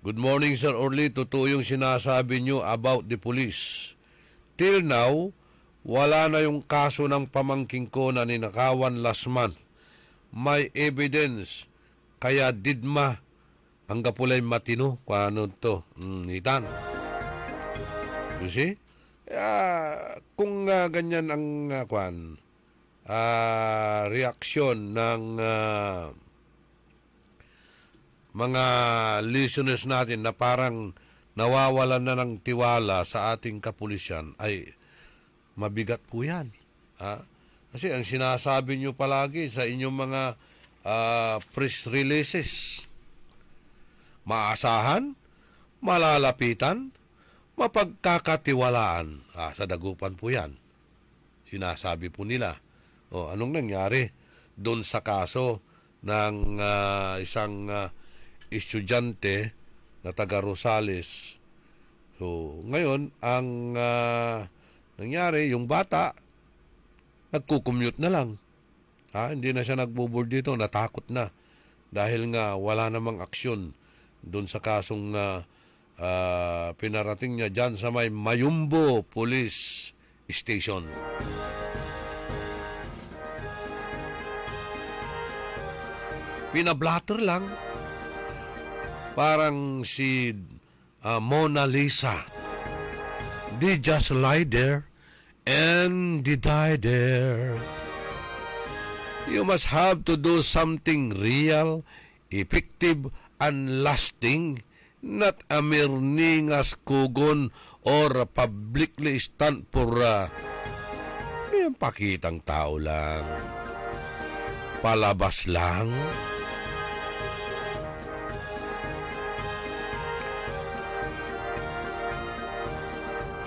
good morning Sir Orly, totoo yung sinasabi nyo about the police. Till now, wala na yung kaso ng pamangking ko na ninakawan last month. May evidence, kaya didma ang gapulay matino. Kano to? Itan. You see? Kung ganyan ang reaksyon ng mga listeners natin na parang nawawalan na ng tiwala sa ating kapulisyan, ay mabigat po yan. Kasi ang sinasabi nyo palagi sa inyong mga press releases, maasahan, malalapitan, mapagkakatiwalaan. Sa dagupan po yan. Sinasabi po nila. Anong nangyari doon sa kaso ng isang estudyante na taga Rosales? So, ngayon, ang nangyari, yung bata, nagkukommute na lang. Hindi na siya nagbubur dito, natakot na. Dahil nga wala namang aksyon doon sa kasong pinarating niya dyan sa may Mayumbo Police Station. Pinablatter lang. Parang si Mona Lisa. They just lie there and they die there. You must have to do something real, effective, and lasting, not a mere ningas kugon or publicly stand for yung pakitang tao lang. Palabas lang.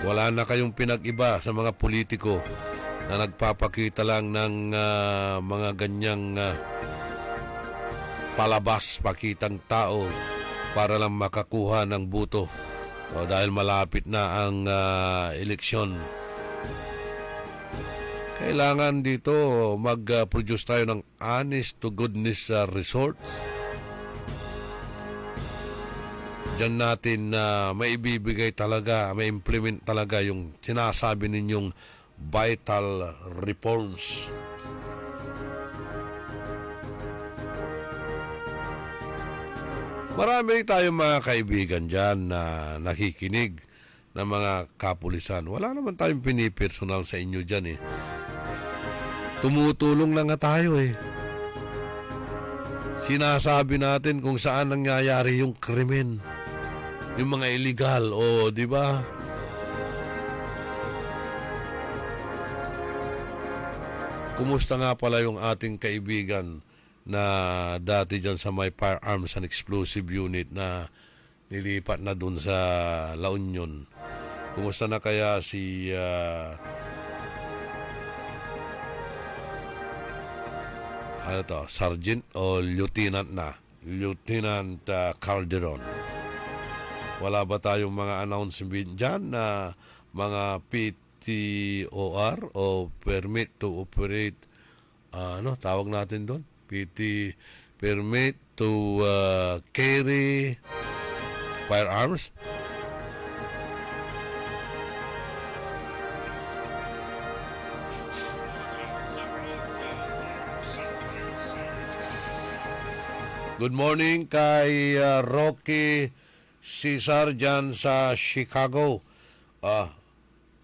Wala na kayong pinag-iba sa mga politiko na nagpapakita lang ng mga ganyang palabas, pakitang tao para lang makakuha ng buto. Dahil malapit na ang eleksyon. Kailangan dito mag-produce tayo ng honest to goodness resorts. Diyan natin maibibigay talaga, ma-implement talaga yung sinasabi ninyong vital reforms. Marami tayong mga kaibigan dyan na nakikinig ng mga kapulisan. Wala naman tayong pinipersonal sa inyo dyan eh. Tumutulong lang nga tayo eh. Sinasabi natin kung saan nangyayari yung krimen. Yung mga illegal, di ba? Kumusta nga pala yung ating kaibigan na dati dyan sa may firearms and explosive unit na nilipat na dun sa La Union? Kumusta na kaya si Sergeant o Lieutenant na? Lieutenant Calderon. Wala ba tayong mga announcement dyan na mga PTOR o Permit to Operate, tawag natin doon? Permit to carry firearms? Good morning kay Rocky Cesar dyan sa Chicago.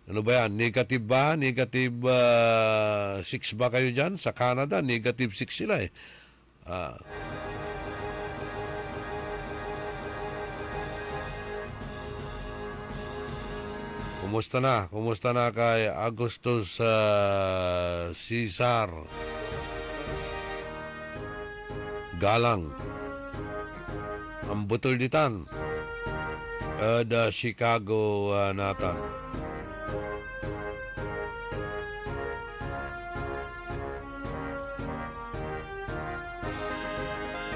Ano ba yan? Negative ba? Negative 6 ba kayo dyan? Sa Canada, negative 6 sila eh. Kumusta na? Kumusta na kay Agustus Cesar Galang? Ang butol ditan. The Chicago Nathan.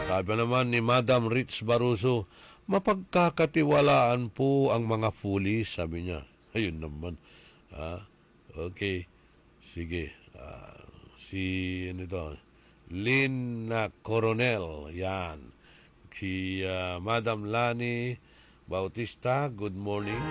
Sabi naman ni Madam Ritz Baruso, mapagkakatiwalaan po ang mga pulis, sabi niya. Ayun naman. Okay. Sige. Si ano ito? Lynn Coronel. Yan. Si Madam Lani Bautista. Good morning.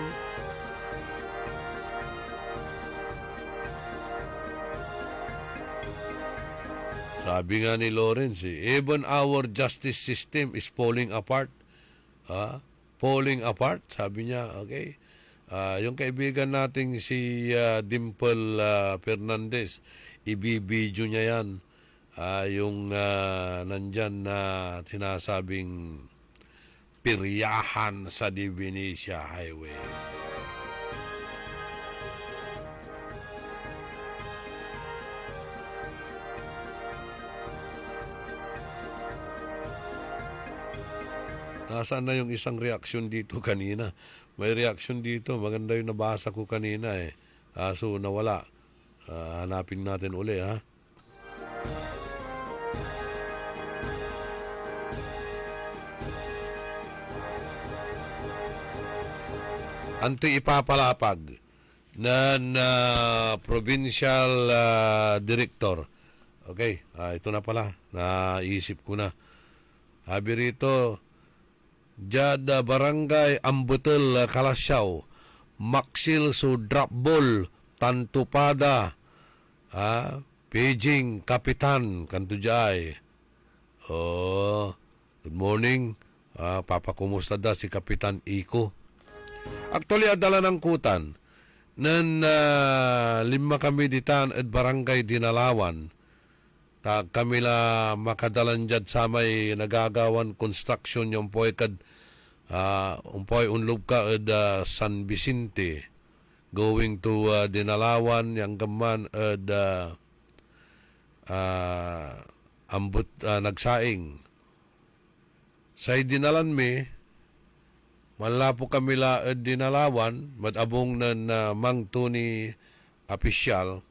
Sabi nga ni Lawrence, even our justice system is falling apart. Falling apart, sabi niya. Okay. Yung kaibigan nating si Dimple Fernandez, ibibidyo niya yan. Yung nandyan na sinasabing piryahan sa Divinesia Highway. Nasaan na yung isang reaksyon dito kanina? May reaksyon dito. Maganda yung nabasa ko kanina eh. So nawala. Hanapin natin uli ha. Anti-ipapalapag na provincial director. Okay, ito na pala. Naisip ko na. Habi rito, Jada Barangay Ambutel Kalasyaw, Maxil su drop ball, Tantupada, Beijing Kapitan, Kantujay. Good morning. Papakumusta da si Kapitan Iko. Actually, adala ng kutan, nan 5 kami ditan at Barangay Dinalawan, kami la makadalan dyan sa may nagagawan construction yung po'y kad umpoy unlog ka at San Vicente going to Dinalawan yang gaman at ambut nagsaing sa dinalan mi malapo kami la at Dinalawan madabong na mangtuni opisyal.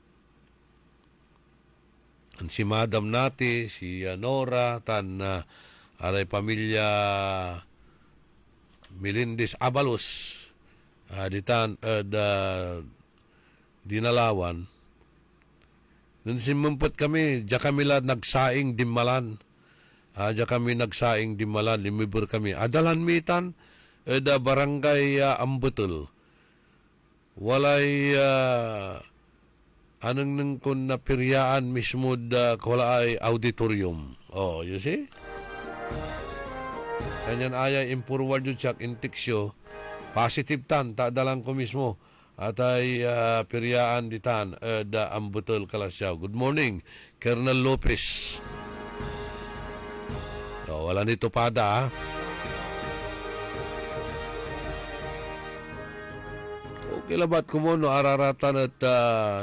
Si Madam Nati, si Nora, aray pamilya Melendez Abalos, ditan Dinalawan. Nung simumpot kami, diya kami la nagsaing Dimalan. Diya kami nagsaing Dimalan, limibur kami. Adalan mitan, Barangay Ambutul. Walay anong nang kun na piryaan mismo kula ay auditorium. You see? Kanyan ay impurwal yun siya intiksyo. Positive tan, dalang ko mismo. At ay piryaan ditan Ambutul Kalasyaw. Good morning, Colonel Lopez. Wala nito pada, kilabat ko mo no araratan at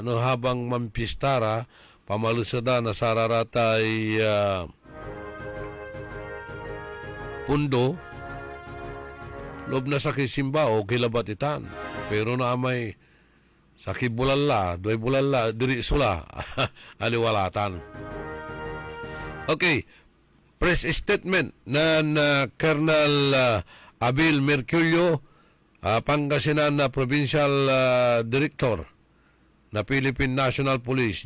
no habang mampistara pamalusada na sararata ay pundo lob na sa kisimba o kilabat itan pero na may sa kibulalla doy bulalla diri sula aliwalatan. Okay, press statement na Colonel Abil Merculio, Pangasinan na Provincial Director na Philippine National Police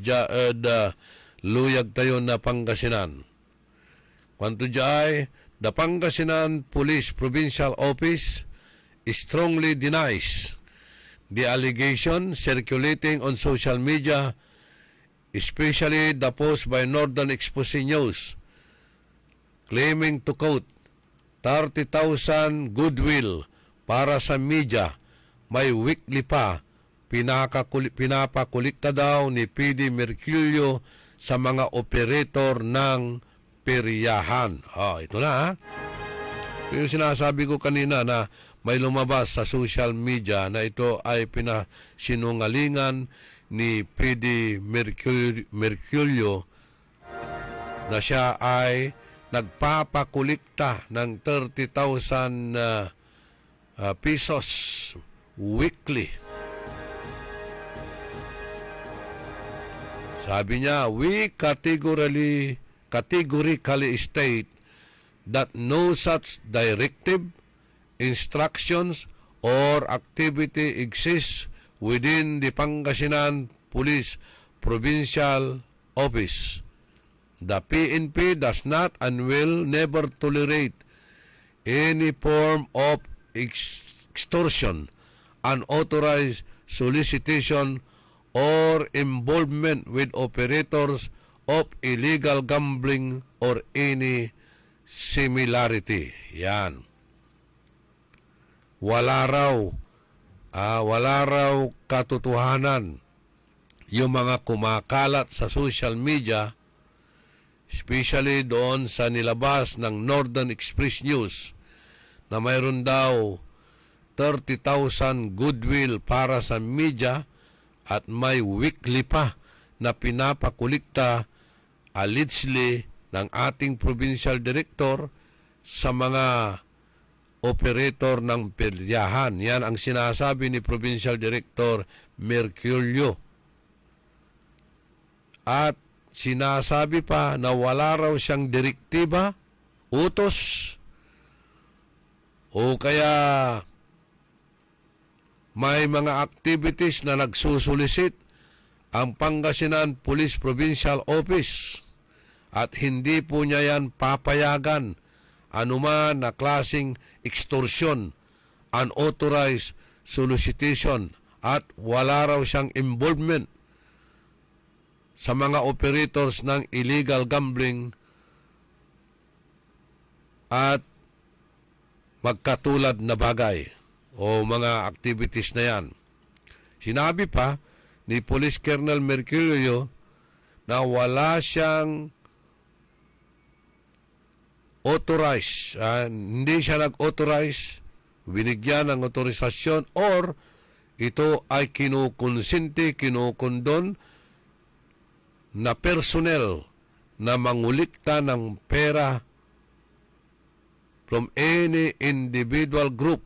luyag tayo na Pangasinan. Kwanto jay, the Pangasinan Police Provincial Office strongly denies the allegation circulating on social media, especially the post by Northern Exposé News, claiming to quote, 30,000 goodwill para sa media, may weekly pa, pinapakulikta daw ni PD Merculio sa mga operator ng peryahan. Ito na ha. Yung sinasabi ko kanina na may lumabas sa social media na ito ay pinasinungalingan ni PD Merculio na siya ay nagpapakulikta ng 30,000 pesos weekly. Sabi niya, we categorically state that no such directive, instructions, or activity exists within the Pangasinan Police Provincial Office. The PNP does not and will never tolerate any form of extortion, unauthorized solicitation, or involvement with operators of illegal gambling or any similarity. Yan. Wala raw katotohanan yung mga kumakalat sa social media, especially doon sa nilabas ng Northern Express News na mayroon daw 30,000 goodwill para sa media at may weekly pa na pinapakulikta allegedly ng ating provincial director sa mga operator ng peryahan. Yan ang sinasabi ni Provincial Director Merculio. At sinasabi pa na wala raw siyang direktiba, utos, o kaya may mga activities na nagsusulisit ang Pangasinan Police Provincial Office at hindi po niya yan papayagan anuman na klaseng extortion, unauthorized solicitation at wala raw siyang involvement sa mga operators ng illegal gambling at magkatulad na bagay o mga activities na yan. Sinabi pa ni Police Colonel Merculio na wala siyang authorized, hindi siya nag-authorize, binigyan ng otorisasyon or ito ay kinukonsente, kinukondon na personnel na mangulikta ng pera from any individual group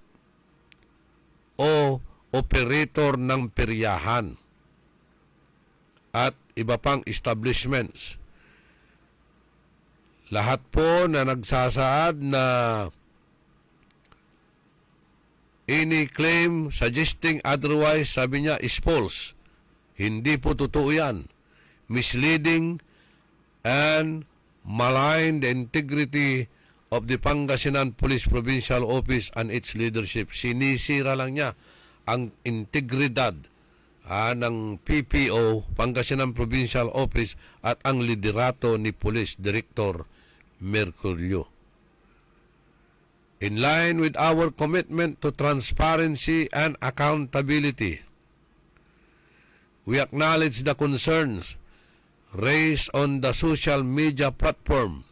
o operator ng peryahan at iba pang establishments. Lahat po na nagsasaad na any claim suggesting otherwise, sabi niya, is false. Hindi po totoo yan. Misleading and malign the integrity of the Pangasinan Police Provincial Office and its leadership. Sinisira lang niya ang integridad ng PPO, Pangasinan Provincial Office, at ang liderato ni Police Director Merculio. In line with our commitment to transparency and accountability, we acknowledge the concerns raised on the social media platform.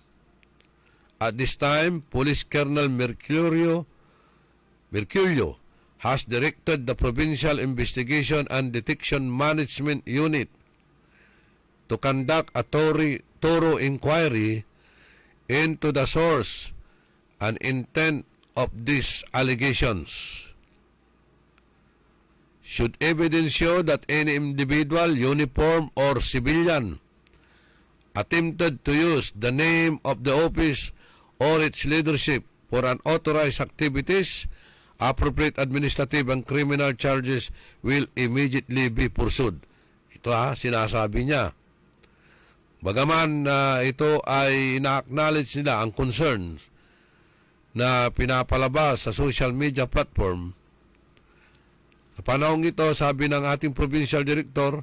At this time, Police Colonel Merculio has directed the Provincial Investigation and Detection Management Unit to conduct a thorough inquiry into the source and intent of these allegations. Should evidence show that any individual, uniform, or civilian attempted to use the name of the office or its leadership for unauthorized activities, appropriate administrative and criminal charges will immediately be pursued. Ito sinasabi niya. Bagaman ito ay ina-acknowledge nila ang concerns na pinapalabas sa social media platform, sa panahong ito, sabi ng ating provincial director,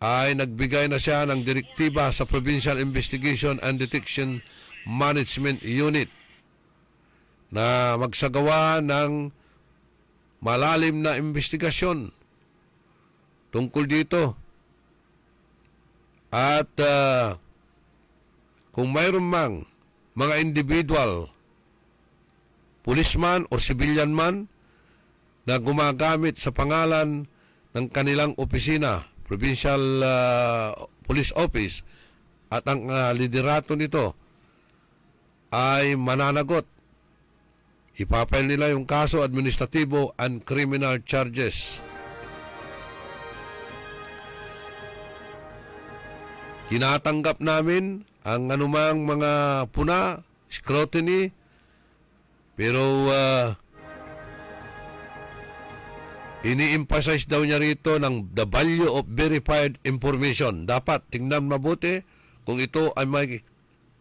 ay nagbigay na siya ng direktiba sa Provincial Investigation and Detection Management Unit na magsagawa ng malalim na investigasyon tungkol dito. At kung mayroon mang mga individual policeman o civilian man na gumagamit sa pangalan ng kanilang opisina, Provincial Police Office, at ang liderato nito ay mananagot. Ipapile nila yung kaso administratibo and criminal charges. Tinatanggap namin ang anumang mga puna, scrutiny, pero ini-emphasize daw niya rito ng the value of verified information. Dapat tingnan mabuti kung ito ay may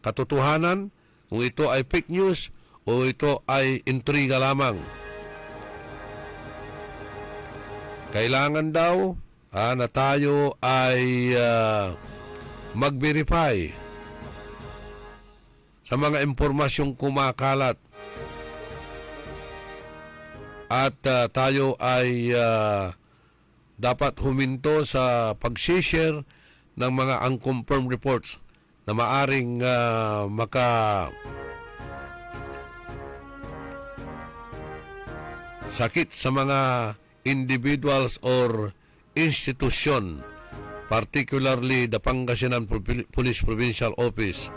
katotohanan, kung ito ay fake news, o ito ay intriga lamang. Kailangan daw na tayo ay mag-verify sa mga impormasyong kumakalat at tayo ay dapat huminto sa pag-share ng mga unconfirmed reports na maaring sakit sa mga individuals or institution, particularly the Pangasinan Police Provincial Office.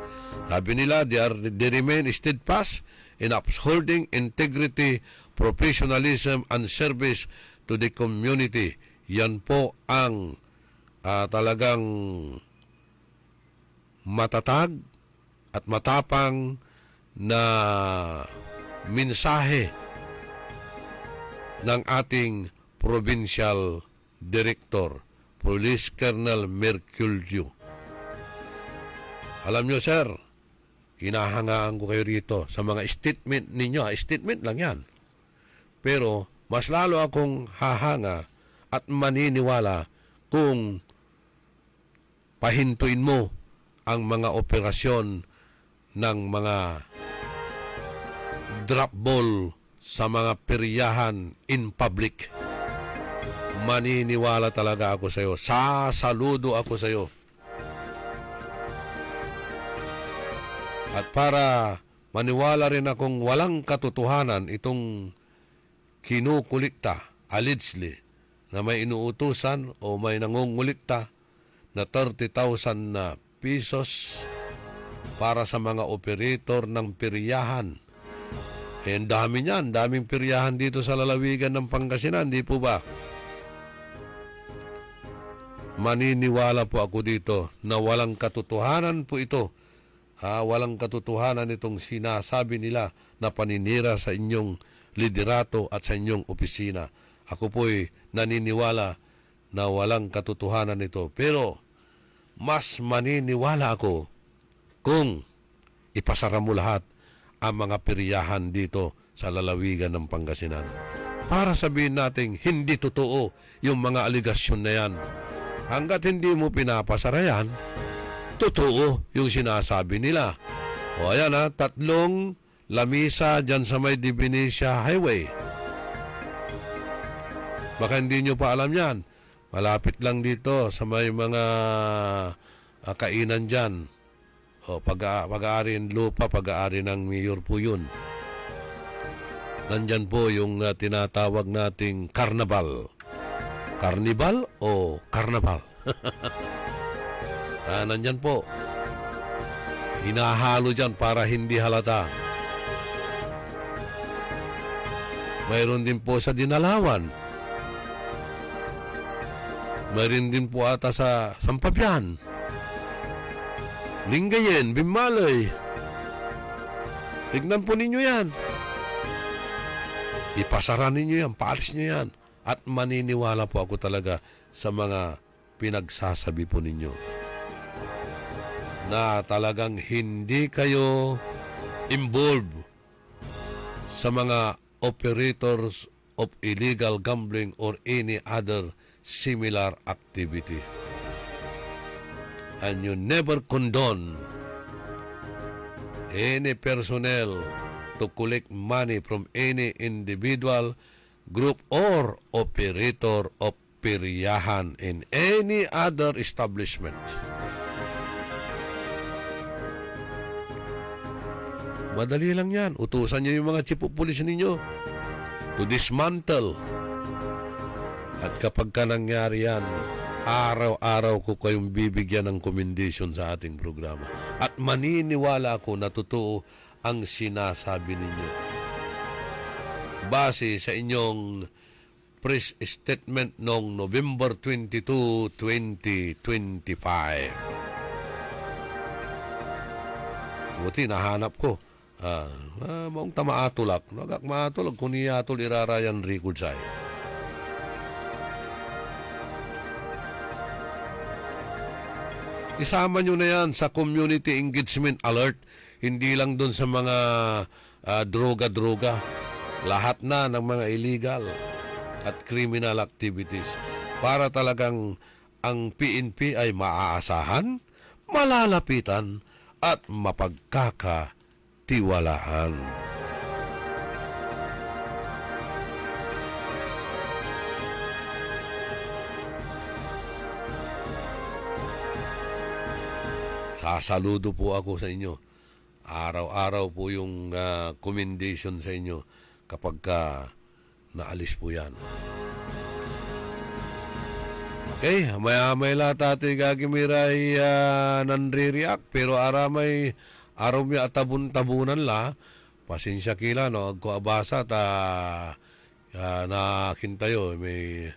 Sabi nila, they remain steadfast in upholding integrity, professionalism, and service to the community. Yan po ang talagang matatag at matapang na mensahe ng ating Provincial Director, Police Colonel Merculio. Alam nyo, sir, hinahangaan ko kayo rito sa mga statement ninyo. Statement lang yan. Pero mas lalo akong hahanga at maniniwala kung pahintuin mo ang mga operasyon ng mga drop ball sa mga peryahan in public. Maniniwala talaga ako sa iyo. Sasaludo ako sa iyo. At para maniwala rin akong walang katotohanan itong kinukulikta, allegedly, na may inuutusan o may nangungulikta na 30,000 na pesos para sa mga operator ng peryahan. Ang dami niyan, daming peryahan dito sa lalawigan ng Pangasinan, di po ba? Maniniwala po ako dito na walang katotohanan po ito. Walang katotohanan itong sinasabi nila na paninira sa inyong liderato at sa inyong opisina. Ako po'y naniniwala na walang katotohanan ito. Pero mas maniniwala ako kung ipasara mo lahat ang mga peryahan dito sa lalawigan ng Pangasinan. Para sabihin natin, hindi totoo yung mga aligasyon na yan. Hanggat hindi mo pinapasara yan, totoo yung sinasabi nila. O ayan 3 lamisa dyan sa may Divinesia Highway. Baka hindi nyo pa alam yan. Malapit lang dito sa may mga kainan dyan. O, pag-aari ng lupa, pag-aari ng mayor po yun. Nandyan po yung tinatawag nating carnival. Carnival o carnaval? Nandyan po. Hinahalo dyan para hindi halata. Mayroon din po sa Dinalawan. Mayroon din po ata sa Sampabian. Lingayen, Bimaloy. Tignan po ninyo yan. Ipasara ninyo yan, paalis nyo yan. At maniniwala po ako talaga sa mga pinagsasabi po ninyo. Na talagang hindi kayo involved sa mga operators of illegal gambling or any other similar activity. And you never condone any personnel to collect money from any individual, group, or operator of peryahan in any other establishment. Madali lang yan. Utusan niyo yung mga chief of police ninyo to dismantle. At kapag ka nangyari yan, araw-araw ko kayong bibigyan ng commendation sa ating programa. At maniniwala ako na totoo ang sinasabi ninyo. Base sa inyong press statement noong November 22, 2025. Buti, nahanap ko. Maong tamaatulak. Nagak maatulak kung niyatol irarayan record sa'yo. Isama nyo na yan sa community engagement alert. Hindi lang doon sa mga droga-droga. Lahat na ng mga illegal at criminal activities. Para talagang ang PNP ay maaasahan, malalapitan, at mapagkakatiwalaan. Sasaludo po ako sa inyo. Araw-araw po yung commendation sa inyo kapag naalis po yan. Okay, may latati gagimiray nanre-react pero aramay araw mi atabun-tabunan la. Pasensya kila no agko abasa ta nakintayo may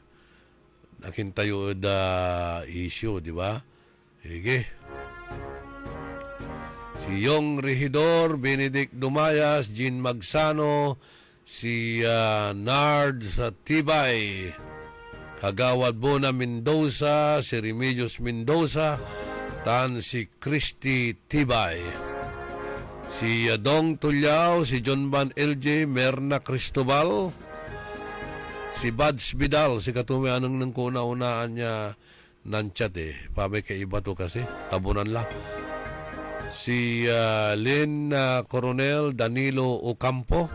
nakintayo da issue, di ba? Sige. Si Yong Regidor, Benedict Dumayas, Jean Magsano, si Nard sa Tibay, Kagawad Bona Mendoza, si Remedios Mendoza, tan si Christy Tibay, si Dong Tulyao, si John Van LJ, Merna Cristobal, si Bads Vidal, si Katume anong nang kuna-unaan niya nanchat pabay kay iba to kasi, tabunan lang. Si Lynn Coronel Danilo Ocampo,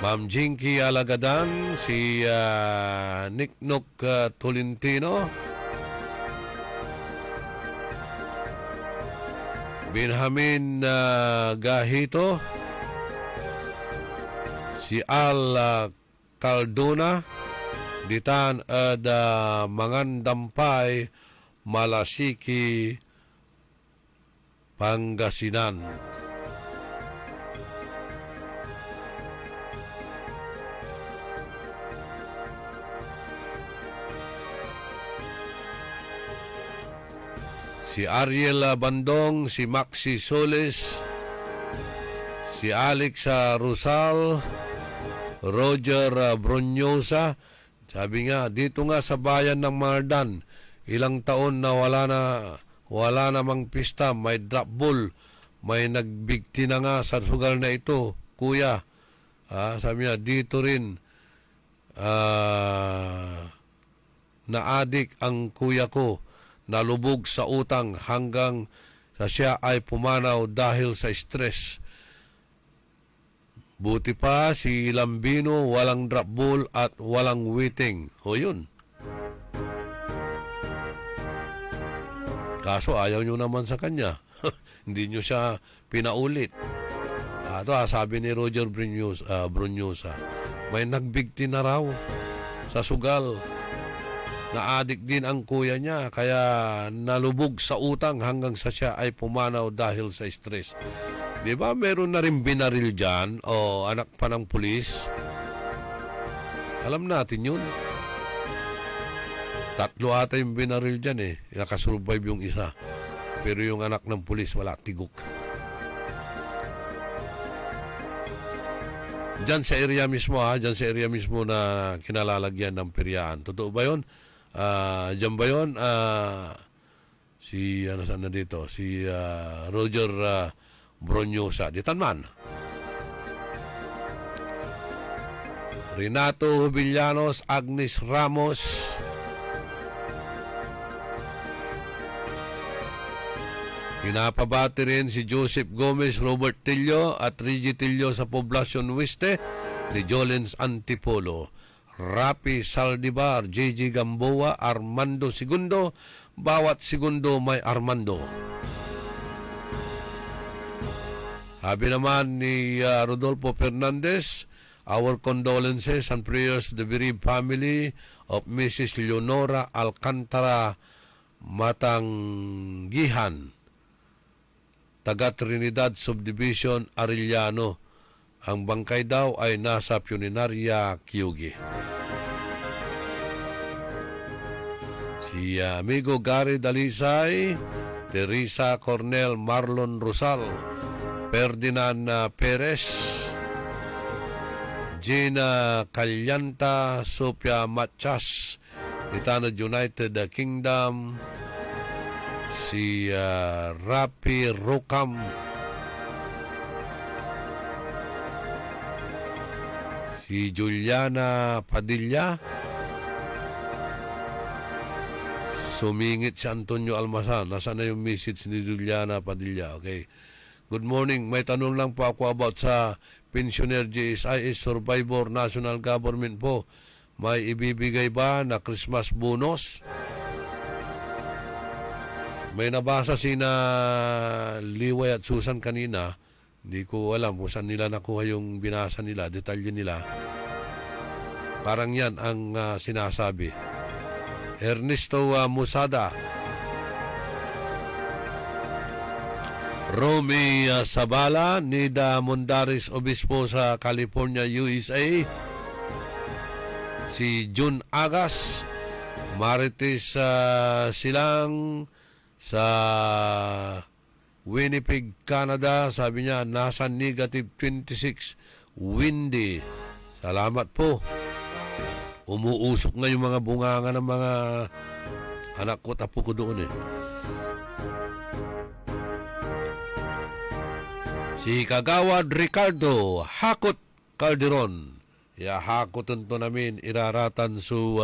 Ma'am Jinky Alagadan, si Nicknock Tolentino, Benjamin Gahito, si Al Caldona, Ditan at Mangandampay, Malasiki, Pangasinan. Si Ariel Bandong, si Maxi Soles, si Alex Rosal, Roger Bronyosa. Sabi nga, dito nga sa bayan ng Mardan, ilang taon na wala namang pista, may drop ball, may nagbigti na nga sa sugal na ito, kuya. Sabi niya, dito rin naadik ang kuya ko, nalubog sa utang hanggang sa siya ay pumanaw dahil sa stress. Buti pa si Lambino, walang drop ball at walang waiting. O yun. Kaso ayaw nyo naman sa kanya. Hindi nyo siya pinaulit. Ito sabi ni Roger Brunyosa, may nagbigti na raw sa sugal. Naadik din ang kuya niya, kaya nalubog sa utang hanggang sa siya ay pumanaw dahil sa stress. Di ba meron na rin binaril dyan o anak pa ng pulis? Alam natin yun. 3 ata yung binaril dyan Nakasurvive yung isa. Pero yung anak ng pulis wala, tigok. Dyan sa area mismo dyan sa area mismo na kinalalagyan ng peryaan. Totoo ba yun? Dyan ba yun? Saan na dito? Si Roger Bronyosa. Ditan man. Renato Villanos, Agnes Ramos, pinapabati rin si Joseph Gomez, Robert Tillo at Reggie Tillo sa Poblacion Oeste, ni Jolens Antipolo, Rapi Saldivar, JJ Gamboa, Armando Segundo, bawat segundo may Armando. Sabi naman ni Rodolfo Fernandez, our condolences and prayers to the bereaved family of Mrs. Leonora Alcantara Matanggihan, taga Trinidad Subdivision, Arellano. Ang bangkay daw ay nasa Puninaria, Kiugi. Si amigo Gary Dalisay, Teresa Cornel Marlon Rosal, Ferdinand Perez, Gina Calyanta, Sophia Machas, Itana United Kingdom, si Rapi Rokam, si Juliana Padilla, sumingit si Antonio Almasan. Nasaan na yung message ni Juliana Padilla? Okay. Good morning. May tanong lang po ako about sa pensioner GSIS Survivor National Government po. May ibibigay ba na Christmas bonus? May nabasa sina Liway at Susan kanina. Hindi ko alam kung saan nila nakuha yung binasa nila, detalye nila. Parang yan ang sinasabi. Ernesto Musada, Romy Sabala, Nida Mondaris Obispo sa California, USA, si June Agas, Marites Silang sa Winnipeg, Canada. Sabi niya, nasa negative 26, windy. Salamat po. Umuusok nga yung mga bunganga ng mga anak ko, tapo ko doon eh. Si Kagawad Ricardo Hakot Calderon, hakotin to namin iraratan su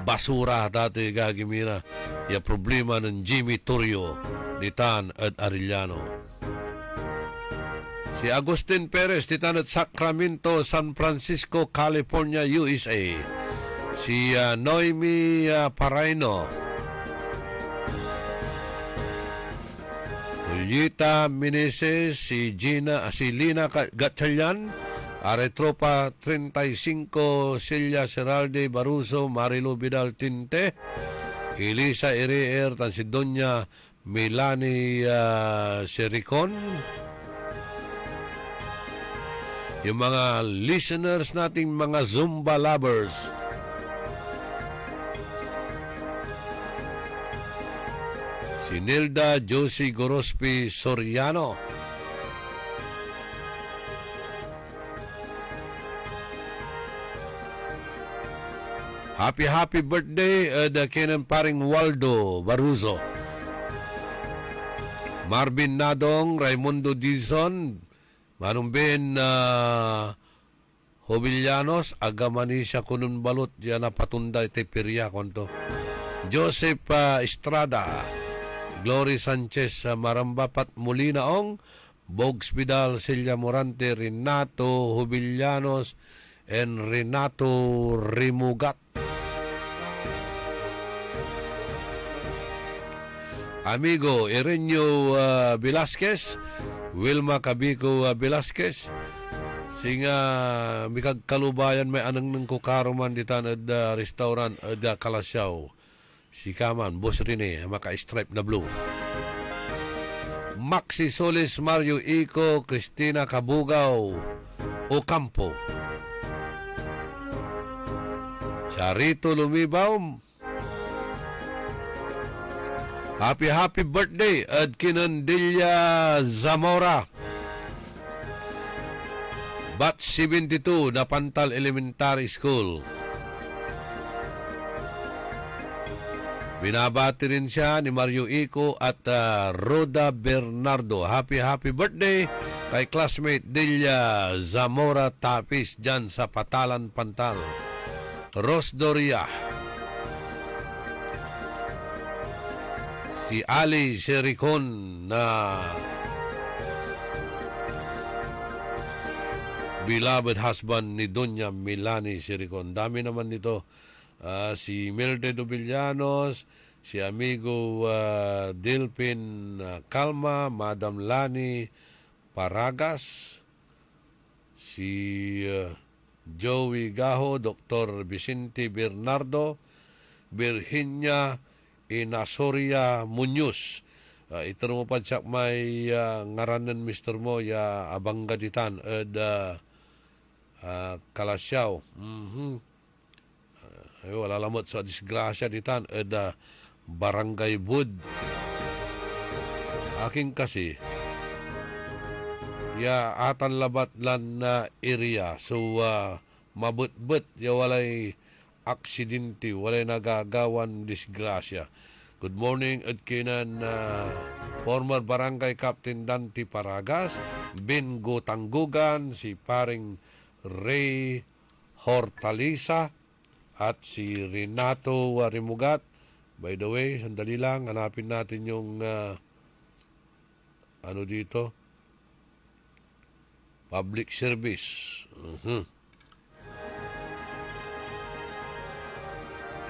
basura dati gagimira problema ng Jimmy Torrio Nitan at Arellano. Si Agustin Perez, Titan at Sacramento, San Francisco, California, USA. Si Noemi Paraino, Julieta Meneses, si Lina Gatchalian, Aretropa 35, Celia Seralde Baruso, Marilu Vidal Tinte, Elisa Ereer, si Doña Melanie Sericon. Yung mga listeners nating mga Zumba lovers. Si Nilda Josie Gorospi Soriano. Happy birthday kinang paring Waldo Baruzo. Marvin Nadong, Raimundo Dizon, Manong Ben Hobillanos, Agamanisya Kunun Balot, diyan na patunda iti Piria konto. Joseph Estrada, Glory Sanchez Marambapat Molinaong, Bogs Vidal, Celia Morante, Renato Hobillanos, and Renato Rimugat. Amigo Erenio Velasquez, Wilma Cabico Velasquez, singa mikag kalubayan may anang ng kukaroman ditan at restaurant at Kalasyaw. Si Kaman, Boss Rene, maka-stripe na blue. Maxi Solis, Mario Ico, Cristina Cabugaw, Ocampo. Charito Lumibaw, happy birthday at Kinandilia Zamora. Batch 72 na Pantal Elementary School. Binabati rin siya ni Mario Ico at Roda Bernardo. Happy birthday kay classmate Delia Zamora Tapis dyan sa Patalan, Pantal. Ros Doria. Si Ali Sericon na beloved husband ni Doña Melanie Sericon. Dami naman nito. Si Mildred Obillanos, si amigo Dilpin Calma, Madam Lani Paragas, si Joey Gaho, Dr. Vicente Bernardo, Virginia Inasoria Muñoz. Ito mo pa siya may ngaranan Mr. mo ya abangga ditan ed Kalasyaw. Wala lamot sa disgrasya ditan ed Barangay Bud. Aking kasi ya atan labat lan na area so mabut-but ya walay aksidente, walay nagagawan disgrasya. Good morning at kinan former Barangay Captain Dante Paragas, Bingo Tanggugan, si paring Ray Hortalisa at si Renato Rimugat. By the way, sandali lang, hanapin natin yung ano dito? Public service.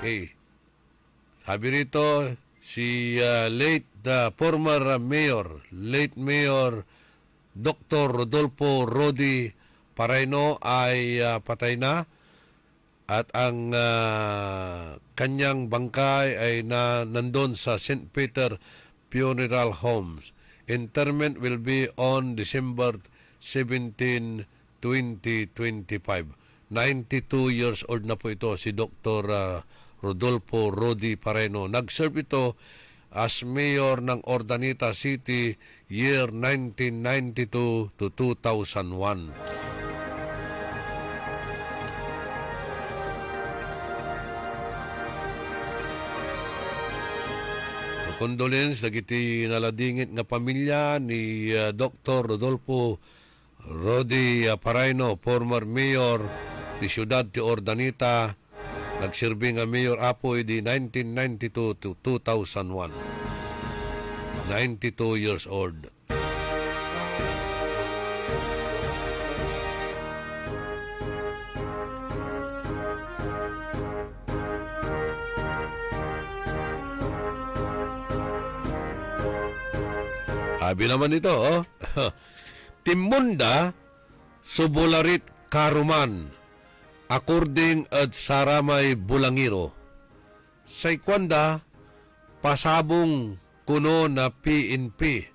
Okay. Sabi rito, si former mayor, late mayor Dr. Rodolfo Rodi Pareno ay patay na at ang kanyang bangkay ay nandun sa St. Peter Funeral Homes. Interment will be on December 17, 2025. 92 years old na po ito si Dr. Rodolfo Rodi Pareno. Nag-serve ito as mayor ng Ordanita City year 1992 to 2001. Condolence dagiti naladingit nga pamilya ni Dr. Rodolfo Rodi Pareno, former mayor di siyudad ti Ordanita. Nagsilbi nga mayor apoy di 1992 to 2001. 92 years old. Sabi naman ito, Timunda Subularit Karuman according at Saramay Bulangiro. Sa ikwanda, pasabong kuno na PNP.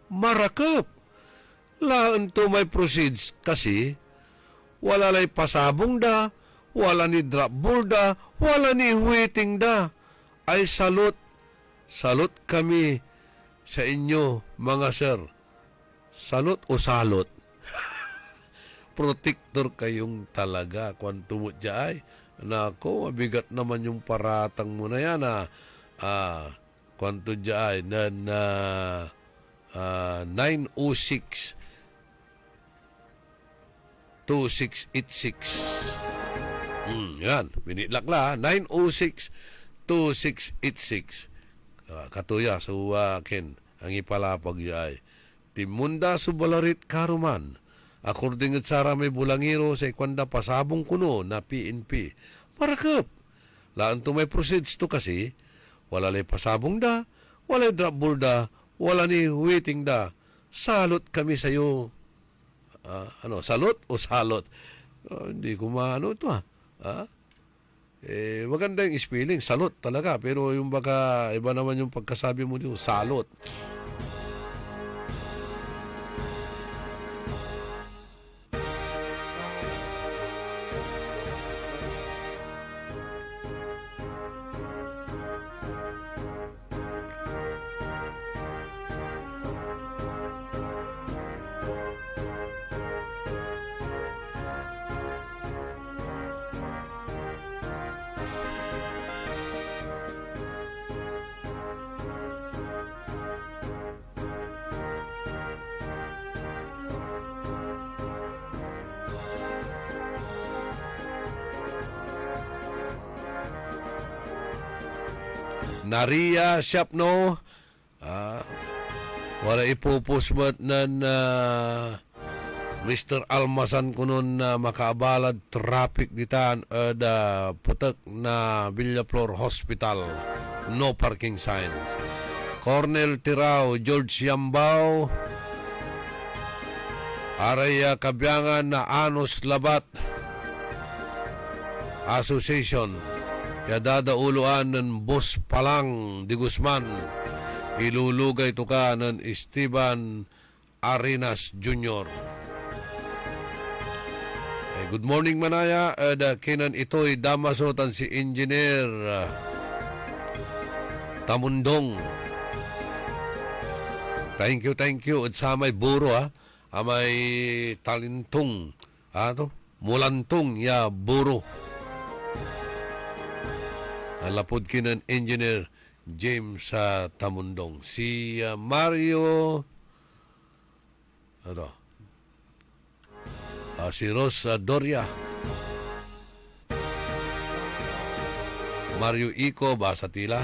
Marakap! Laan to may proceeds kasi wala lay pasabong da, wala ni drapball da, wala ni waiting da. Ay salot kami sa inyo mga sir. Salot o salot? Protector kayong talaga. Kwanto mo dyan ay, nako, mabigat naman yung paratang mo na yan. Kwanto dyan ay, 906 2686. Yan, binitlakla, 906 2686. Katuya, so Ken, ang ipalapag dyan ay, Timunda Subalarit Karuman, according at Saramay Bulangiro sa ikwanda pasabong kuno na PNP. Marakap! Laan to may proceeds to kasi, wala lay pasabong da, wala drapball da, wala ni waiting da. Salot kami sa'yo. Salot o salot? Hindi ko maano ito maganda yung spelling, salot talaga. Pero yung baka, iba naman yung pagkasabi mo dito, salot. Naria Shapno, wala ipupusmat na Mr. Almasan kunon na makaabalad traffic ditan da putek na Villaflor Hospital. No parking signs. Cornel Tirao, George Yambao, Araya Kabyangan na Anos Labat Association. Yadadauluan ng Boss Palang di Guzman. Ilulugay ito ka ng Esteban Arenas Jr. Good morning Manaya. Kinan ito'y damasotan si Engineer Tamundong. Thank you. At sa may buro amay talintong. Mulantong ya buro. Alapod kinan Engineer James sa Tamundong. Si Mario si Rosa Doria, Mario Ico, basa tila.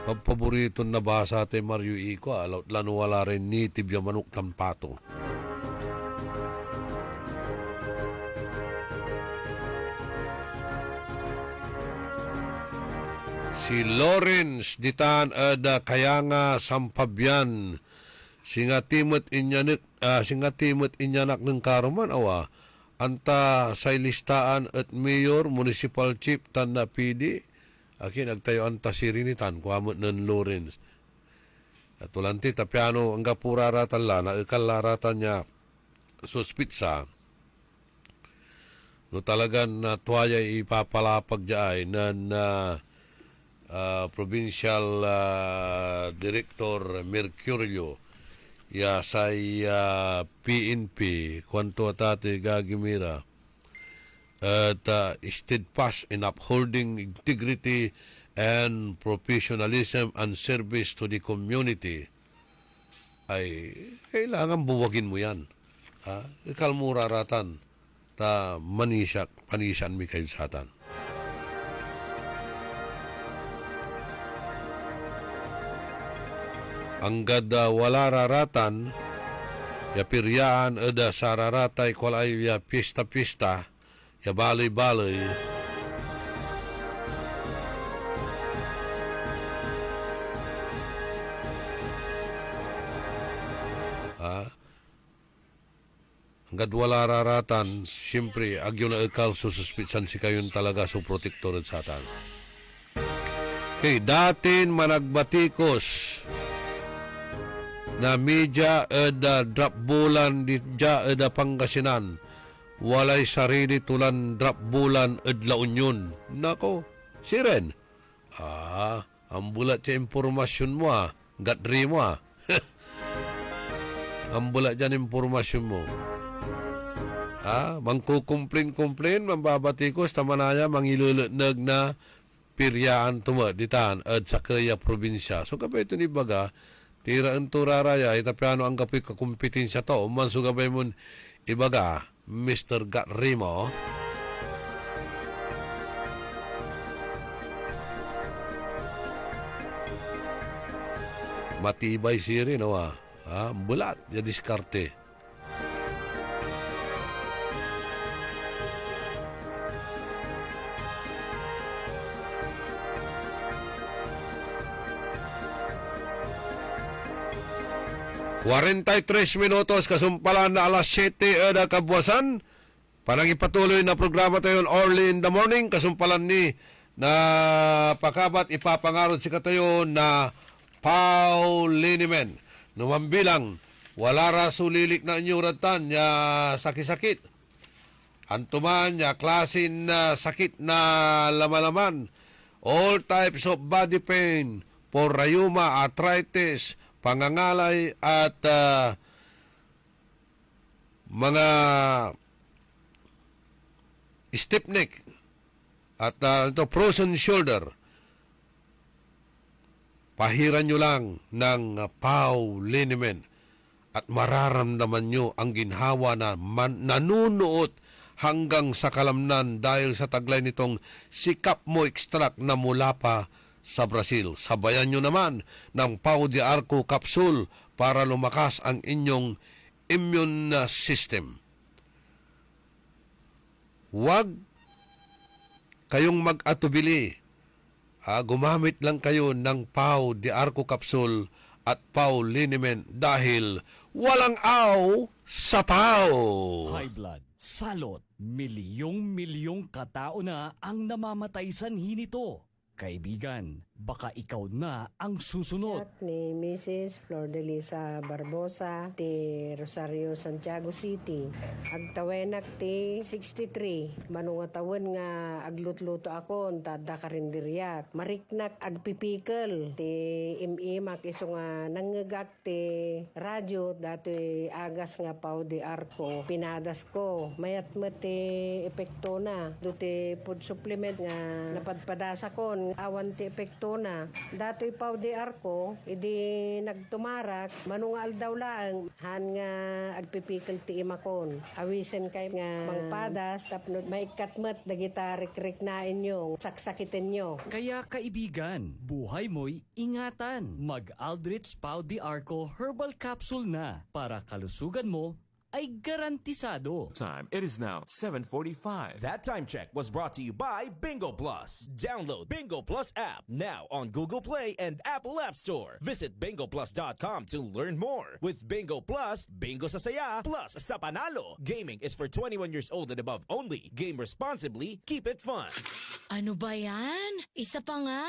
Paborito na basa ate Mario Ico, lalo wala rin nitib yung manok tampato. Si Lawrence ditan ada kayanga sampabyan. Singa timot inyanak ng karuman awa anta sa listaan at mayor municipal chief tan na PD akin agtayo anta sirinitan kuamot ng Lawrence at tulanti tapiano ang gapura ratan la na ikalaratan niya suspitsa no talagan na tuwaya ipapalapag diay na provincial director Mercurio ya say PNP kwanto atate gagimira at steadfast in upholding integrity and professionalism and service to the community ay kailangan buwagin mo yan. Ikalmuraratan ta panisan mi kayo satan. Anggad wala raratan, ya piryaan eda sararatay kwalay ya pista-pista, ya balay-balay. Anggad wala raratan, siyempre, agyo na ikal sususpitsan si kayon talaga su protektor at satan. Okay, datin managbatikos na media eda drop bulan di ja eda Pangasinan walay sarili tulan drop bulan ed La Union. Nako, siren. Ang bulat sa impormasyon mo gatri mo ang bulat dyan impormasyon mo. Mangkukumplain, mambabatikos, tamanaya, mangilulunag na piryaan tuma ditan ed sa kaya probinsya. So kapay ito ni baga tira ang turaraya, itapiano ang kapoy kakumpetensya to. Mansugabay mo ibaga, Mr. Gatrimo. Matibay siya rin, bulat, ya diskarte. ...43 minutos kasumpalan na alas 7 eda kabuwasan. Parang ipatuloy na programa tayo early in the morning. Kasumpalan ni na pakabat ipapangarod si katayo na Paulinimen. Numambilang wala ra sulilik na inyuratan ya sakit-sakit. Antuman ya klasin na sakit na lamalaman. All types of body pain for rheuma, arthritis, pangangalay at mga stiff neck at frozen shoulder. Pahiran nyo lang ng Paulinimen at mararamdaman nyo ang ginhawa na nanunuot hanggang sa kalamnan dahil sa taglay nitong Sikap Mo Extract na mula pa sa Brazil. Sabayan nyo naman ng Pau de Arco Capsule para lumakas ang inyong immune system. Huwag kayong mag-atubili. Gumamit lang kayo ng Pau de Arco Capsule at Pau Liniment dahil walang aw sa Pau. High blood, salot, milyong-milyong katao na ang namamatay sanhi nito. Kaibigan, baka ikaw na ang susunod. Ni Mrs. Flor de Lisa Barbosa, ti Rosario, Santiago City. Agtawenak ti 63. Manungatawan nga aglutluto ako, tada karinderyak. Mariknak agpipikal. Ti imimak iso nga nangagak ti radyo, dato'y agas nga Pau de Arco. Pinadas ko. Mayat mo ti epekto na. Do'ti food supplement nga napadpadasa ko. Awan ti epekto na. Dato'y Pau de Arco, idi nagtumarak, manungal daw lang, han nga agpipikal ti imakon. Awisen kay nga mangpadas, tapno maikatmat, dagita rik-rik na inyo, saksakitin nyo. Kaya kaibigan, buhay mo'y ingatan. Mag-Aldrich Pau de Arco Herbal Capsule na para kalusugan mo ay garantisado. Time. It is now 7:45. That time check was brought to you by Bingo Plus. Download Bingo Plus app now on Google Play and Apple App Store. Visit bingoplus.com to learn more. With Bingo Plus, bingo sa saya, plus sa panalo. Gaming is for 21 years old and above only. Game responsibly. Keep it fun. Ano ba yan? Isa pa nga.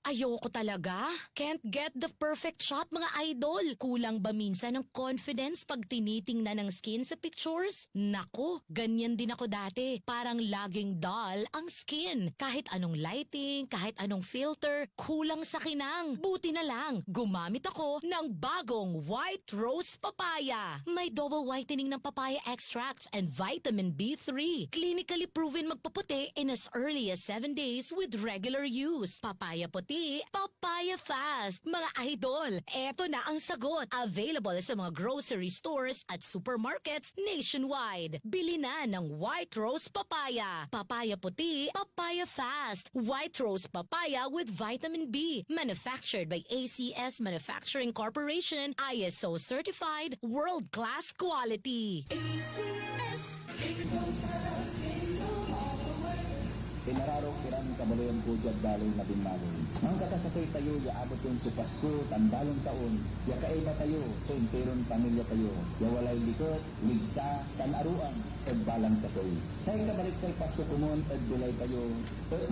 Ayoko talaga. Can't get the perfect shot, mga idol. Kulang ba minsan ng confidence pag tinitingnan ng skin sa pictures? Nako, ganyan din ako dati. Parang laging dull ang skin. Kahit anong lighting, kahit anong filter, kulang sa kinang. Buti na lang, gumamit ako ng bagong White Rose Papaya. May double whitening ng papaya extracts and vitamin B3. Clinically proven magpaputi in as early as 7 days with regular use. Papaya puti, papaya fast. Mga idol, eto na ang sagot. Available sa mga grocery stores at supermarkets nationwide. Bili na ng White Rose Papaya. Papaya puti, papaya fast. White Rose Papaya with vitamin B. Manufactured by ACS Manufacturing Corporation. ISO certified, world-class quality. ACS. Pinararok kirang kabaloyan ko dyan daloy na binmalon. Nang kakasakay tayo, yaabot yung sa Pasko, tandalong taon, ya kaiba tayo, so imperon pamilya tayo, ya walay likot, ligsa, tanaruan, ed balang sa koy. Say kabalik say Pasko kumon, ed bilay tayo,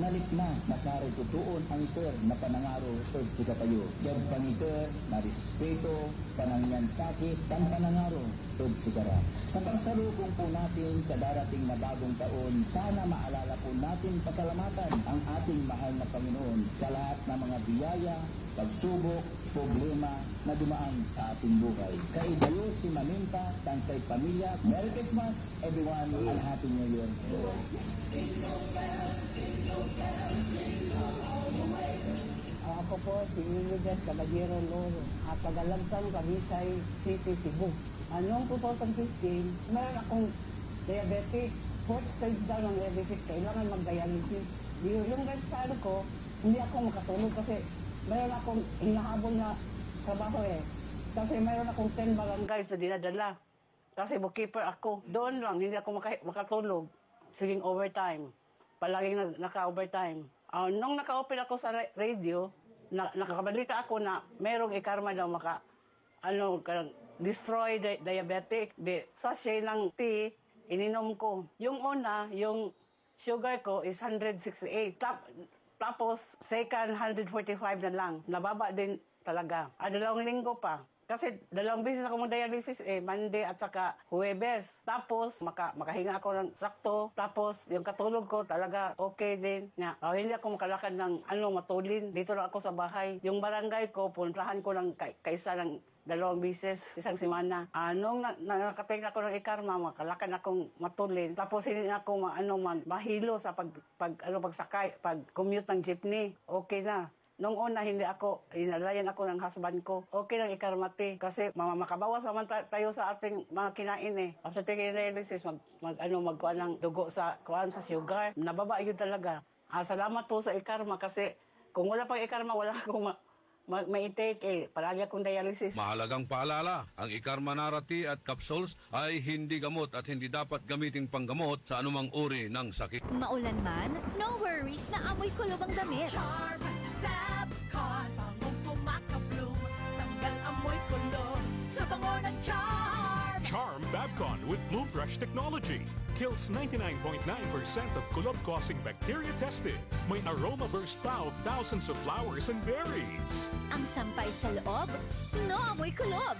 nalik na, nasari tutuon ang iter na panangaro, ed sika tayo. Jad pangiter, na respeto, panangyan sakit, tan panangaro, ed sigara. Sa pagsalubong po natin sa darating na bagong taon, sana maalala po natin pasalamatan ang ating mahal na Panginoon sa lahat ng mga biyaya, pagsubok, problema na dumaan sa ating buhay. Kaibayo si Maminta, tansay pamilya. Merry Christmas, everyone, and Happy New Year. Ako po, si Iligas Caballero Loro, at tagalagtang Cavite City, Cebu. Noong 2015, meron akong diabetic, fourth stage daw ng diabetic, kailangan mag-dialysis. Yung lifestyle ko, hindi ako makatulog kasi meron akong hinahabol na trabaho eh. Kasi meron akong 10 barangays na dinadala. Kasi bookkeeper ako. Doon lang, hindi ako makatulog. Siging overtime. Palaging naka-overtime. Nung naka-open ako sa radio, nakakabalita ako na merong ikarma daw destroy diabetic. Sachet ng tea, ininom ko. Yung una, yung sugar ko is 168. Tapos, second, 145 na lang. Nababa din talaga. 2 linggo pa. Kasi 2 beses ako mag-dialysis Monday at saka Huwebes. Tapos, makahinga ako ng sakto. Tapos, yung katulog ko talaga okay din. Hindi ako makalakad ng matulin. Dito lang ako sa bahay. Yung barangay ko, puntahan ko ng kaisa ng 2 beses, isang semana. Nung nakatake ako ng ikarma, makalakad akong matulin. Tapos, hindi na ako mahilo sa pagsakay, pag-commute ng jeepney. Okay na. Nung una, inalayan ako ng husband ko. Okay lang ikarmati. Kasi makabawas naman tayo sa ating mga kinain After taking dialysis, magkuha ng dugo sa sugar. Nababa yun talaga. Salamat po sa ikarma kasi kung wala pang ikarma, wala akong ma-take palagi akong dialysis. Mahalagang paalala, ang Ikarmanara tea at capsules ay hindi gamot at hindi dapat gamiting panggamot sa anumang uri ng sakit. Maulan man, no worries na amoy kulob ang damit. Charm, Fabcon, bangong kumaka-bloom. Tanggal amoy kulo sa bango ng Charm. Charm Fabcon with Bloom Fresh technology kills 99.9% of kulob-causing bacteria tested. May aroma burst pa of thousands of flowers and berries. Ang sampay sa loob, no amoy kulob.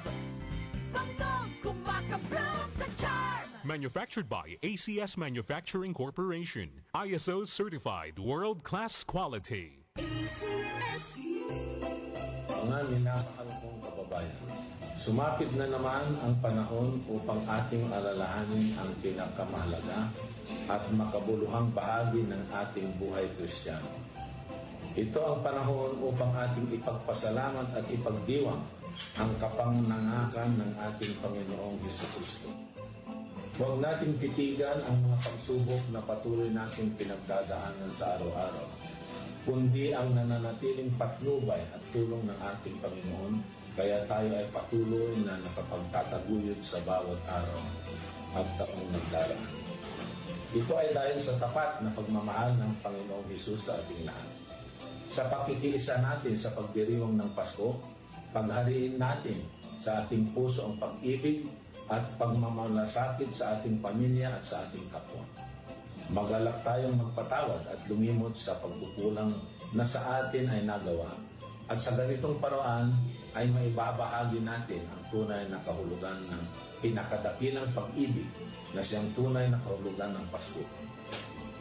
Bangong kumaka-bloom sa Charm. Manufactured by ACS Manufacturing Corporation. ISO certified world-class quality. ACS. Mga minamahal kong kababayan, sumapit na naman ang panahon upang ating alalahanin ang pinakamahalaga at makabuluhang bahagi ng ating buhay Kristiyano. Ito ang panahon upang ating ipagpasalamat at ipagdiwang ang kapangyarihan ng ating Panginoong Jesucristo. Huwag nating titigan ang mga pagsubok na patuloy nating pinagdadaanan sa araw-araw, kundi ang nananatiling patnubay at tulong ng ating Panginoon, kaya tayo ay patuloy na nakapagtataguyod sa bawat araw at taong nagdaraan. Ito ay dahil sa tapat na pagmamahal ng Panginoong Hesus sa ating lahat. Sa pakikiisa natin sa pagdiriwang ng Pasko, paghariin natin sa ating puso ang pag-ibig at pagmamalasakit sa ating pamilya at sa ating kapwa. Magalak tayong magpatawad at lumimot sa pagkukulang na sa atin ay nagawa, at sa ganitong paraan ay maibabahagi natin ang tunay na kahulugan ng pinakadakilang pag-ibig na siyang tunay na kahulugan ng Pasko.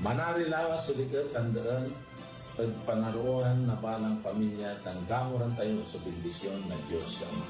Manarilawa sulikat tandaan at panaruhan na balang pamilya tanggamuran tayo sa bendisyon na Diyos sa Ama.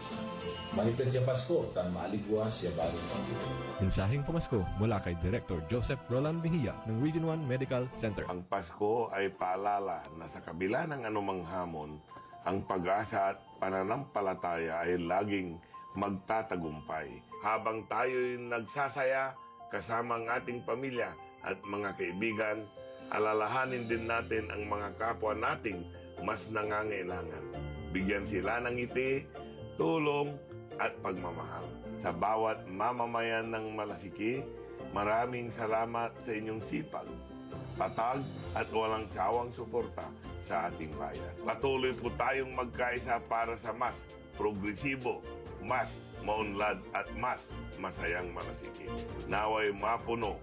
Mahikat siya Pasko, tan maaligwa siya bagong pamilya. Mensaheng pamasko mula kay Director Joseph Roland Mejia ng Region 1 Medical Center. Ang Pasko ay paalala na sa kabila ng anumang hamon, ang pag-asa at pananampalataya ay laging magtatagumpay. Habang tayo'y nagsasaya kasama ang ating pamilya at mga kaibigan, alalahanin din natin ang mga kapwa nating mas nangangailangan. Bigyan sila ng ngiti, tulong at pagmamahal. Sa bawat mamamayan ng Malasiki, maraming salamat sa inyong sipag, tatag at walang sawang suporta sa ating bayan. Patuloy po tayong magkaisa para sa mas progresibo, mas maunlad at mas masayang Malasiki. Naway mapuno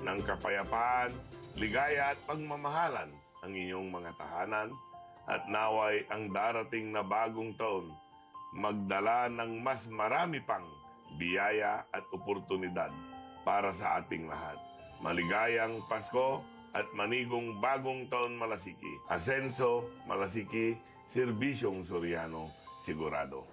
ng kapayapaan, ligaya at pagmamahalan ang inyong mga tahanan, at naway ang darating na bagong taon magdala ng mas marami pang biyaya at oportunidad para sa ating lahat. Maligayang Pasko at manigong bagong taon Malasiki. Asenso, Malasiki, Serbisyong Soriano, sigurado.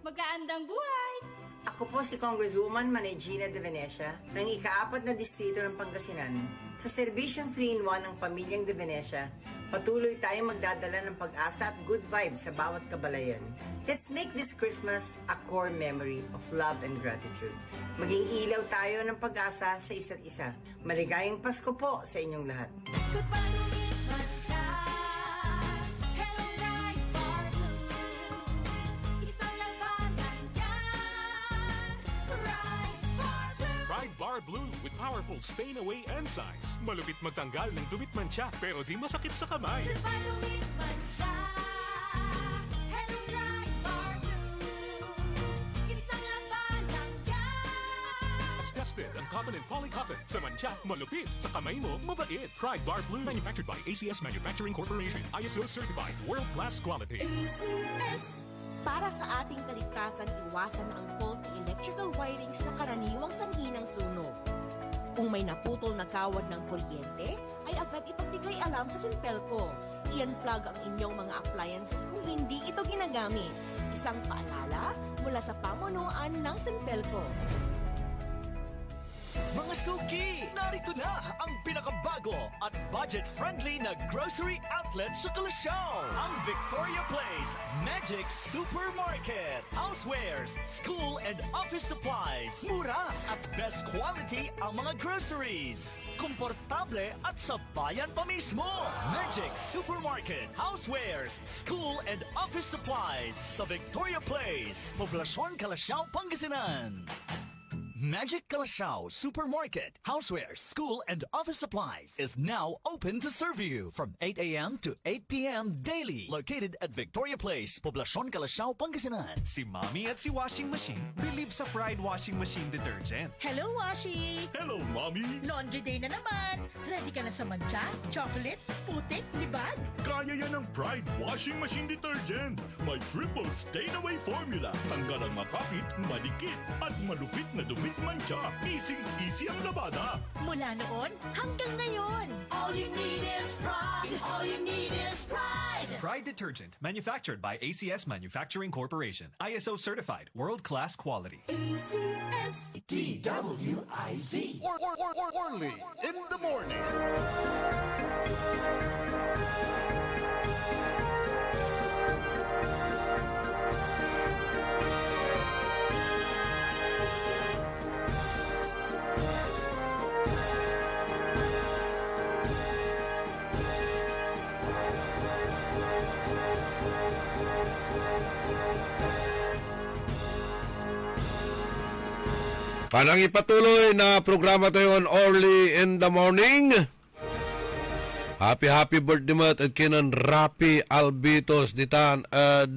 Magaandang buhay! Ako po si Congresswoman Manay Gina de Venecia ng ika-4 na distrito ng Pangasinan. Sa serbisyong 3-in-1 ng pamilyang de Venecia, patuloy tayong magdadala ng pag-asa at good vibes sa bawat kabalayan. Let's make this Christmas a core memory of love and gratitude. Maging ilaw tayo ng pag-asa sa isa't isa. Maligayang Pasko po sa inyong lahat. Goodbye to me, Hello, Bright Bar Blue. Isang labanan yan. Bright Bar Blue. Pride Bar Blue with powerful stain-away enzymes. Malupit magtanggal ng dumit mancha pero di masakit sa kamay. Goodbye to me, tested ang cotton and polycotton. Sa mancha, malupit. Sa kamay mo, mabait. Try Guard Blue. Manufactured by ACS Manufacturing Corporation. ISO certified. World-class quality. ACS. Para sa ating kaligtasan, iwasan ang faulty electrical wirings na karaniwang sanhi ng sunog. Kung may naputol na kawad ng kuryente, ay agad ipagbigay alam sa Sinpelco. I-unplug ang inyong mga appliances kung hindi ito ginagamit. Isang paalala mula sa pamunuan ng Sinpelco. Mga suki, narito na ang pinakabago at budget-friendly na grocery outlet sa Kalasyaw. Ang Victoria Place Magic Supermarket. Housewares, school and office supplies. Mura at best quality ang mga groceries. Komportable at sa bayan pa mismo. Magic Supermarket. Housewares, school and office supplies sa Victoria Place. Poblasyon Kalasyaw, Pangasinan. Magic Kalasyaw Supermarket, Housewares, School, and Office Supplies is now open to serve you from 8 a.m. to 8 p.m. daily. Located at Victoria Place, Poblasyon Kalasyaw, Pangasinan. Si Mommy at si Washing Machine believe sa Pride Washing Machine Detergent. Hello, Washi! Hello, Mommy! Laundry day na naman. Ready ka na sa mancha, chocolate, putik, libag? Kaya yan ang Pride Washing Machine Detergent. May triple stain-away formula. Tanggal ang makapit, malikit, at malupit na dumit mancha. Easy ang labada. Mula noon hanggang ngayon. All you need is pride. All you need is pride. Pride Detergent, manufactured by ACS Manufacturing Corporation. ISO certified, world-class quality. ACS. DWIZ. Orly in the morning. Kanang ipatuloy na programa tayo on Early in the Morning. Happy birthday mat at kinan Rapi Albitos ditan at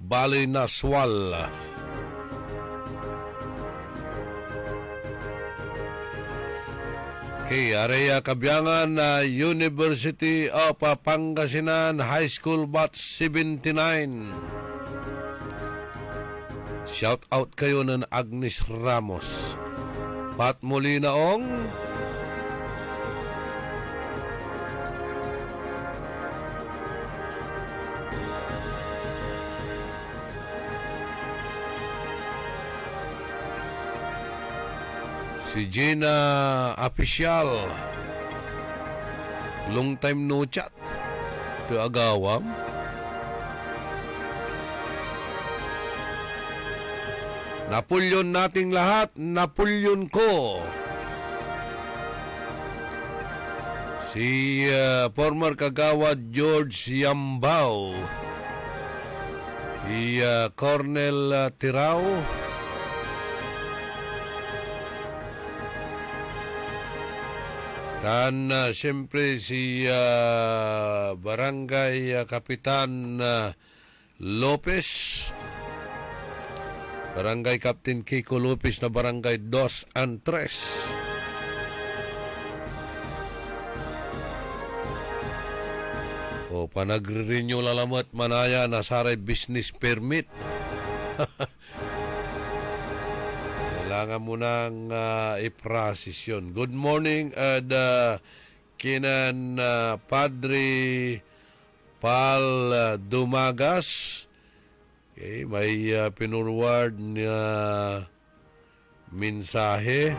Bali Naswal. Okay, area Kabyangan University of Pangasinan High School Batch 79. Shout out kayo ng Agnes Ramos. Pat Molinaong. Si Gina Official. Long time no chat. To agawam. Napulyon nating lahat, napulyon ko. Si former kagawad George Yambao. Si Cornel Tirao. Dan siyempre si Barangay Kapitan Lopez. Barangay Captain Kiko Lopez na Barangay 2 and 3. O panagre-renew lalamat manaya na saray business permit. Kailangan mo nang i-process yun. Good morning at kinan Padre Pal Dumagas. Okay, may pinurward na mensahe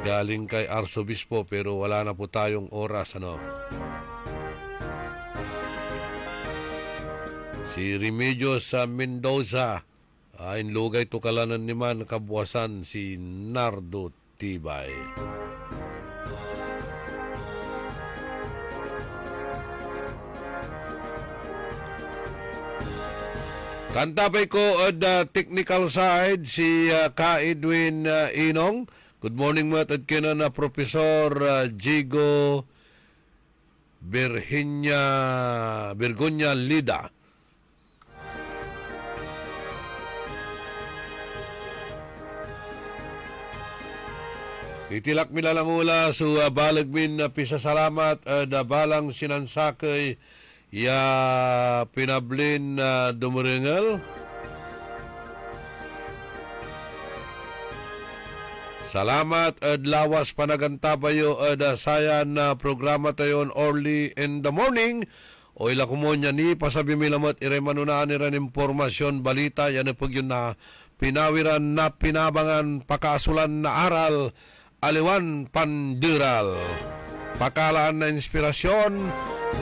galing kay Arsobispo pero wala na po tayong oras Si Remedios sa Mendoza inlugay to kalanan ni man kabuwasan si Nardo Tibay. Kantabay ko at technical side si Ka Edwin Inong. Good morning mat at kina na Professor Jigo Virgonia Lida. Itilak lang ula so balagmin na pisasalamat da balang sinansakay ya pinablin na dumuringal. Salamat at lawas panagantabayo at sayan na programa tayon early in the morning. O ila kumonya ni pasabi milamot iremanunaan niran impormasyon balita yan na pag yun na pinawiran na pinabangan pakaasulan na aral aliwan pandiral. Pakalaan na inspirasyon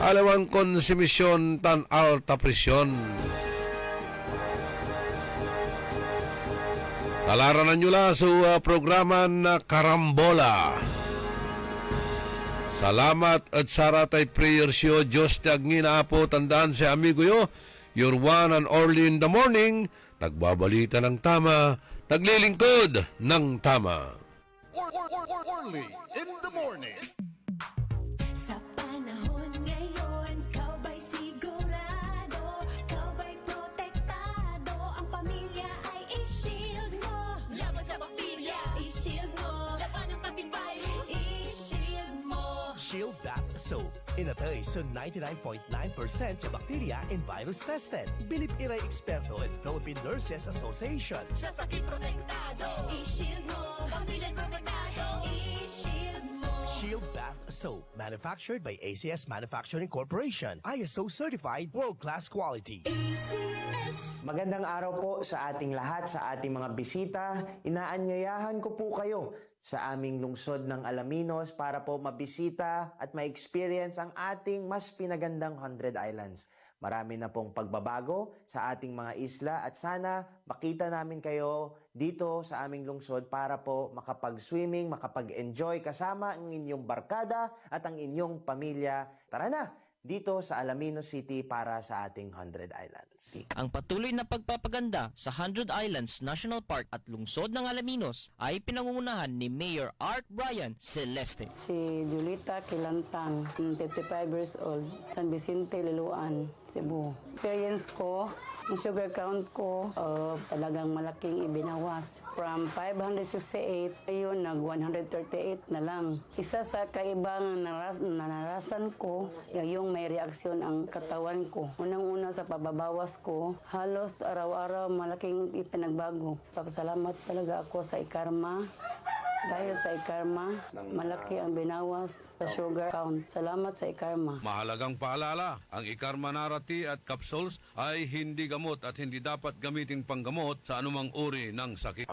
aliwan konsumisyon tan alta presyon. Talaranan nyo la sa programa na Karambola. Salamat at saratay prayers yo. Diyos tagngina po tandaan si amigo yo. Your one and early in the morning. Nagbabalita ng tama. Naglilingkod ng tama. Early in the morning. Sa panahon ngayon, kau ba'y sigurado? Kau ba'y protektado? Ang pamilya ay i-shield mo. Laban sa bakterya, I-shield mo. laban ng antivirus. I-shield mo. Shield Bath Soap. Inatay sa 99.9% sa bakterya and virus tested. Bilip iray eksperto at Philippine Nurses Association. Sa sakit protektado, I-shield mo. pamilyang protektado. I-shield mo. Shield Bath Soap. Manufactured by ACS Manufacturing Corporation. ISO certified world-class quality. Magandang araw po sa ating lahat, sa ating mga bisita. Inaanyayahan ko po kayo sa aming lungsod ng Alaminos para po mabisita at ma-experience ang ating mas pinagandang 100 Islands. Marami na pong pagbabago sa ating mga isla at sana makita namin kayo dito sa aming lungsod para po makapag-swimming, makapag-enjoy kasama ang inyong barkada at ang inyong pamilya. Tara na! Dito sa Alaminos City para sa ating 100 Islands. Ang patuloy na pagpapaganda sa 100 Islands National Park at lungsod ng Alaminos ay pinangungunahan ni Mayor Art Brian Celeste. Si Julita Kilantang, 55 years old, San Vicente, Liloan, Cebu. Experience ko, ang sugar count ko, talagang malaking ibinawas. From 568, ayun, nag-138 na lang. Isa sa kaibang naranasan ko, yung may reaksyon ang katawan ko. Unang-una sa pababawas ko, halos araw-araw malaking ipinagbago. Pagsalamat talaga ako sa Ikarma. Dahil sa Ikarma, malaki ang binawas sa sugar count. Salamat sa Ikarma. Mahalagang paalala, ang Ikarma Narati at capsules ay hindi gamot at hindi dapat gamiting panggamot sa anumang uri ng sakit.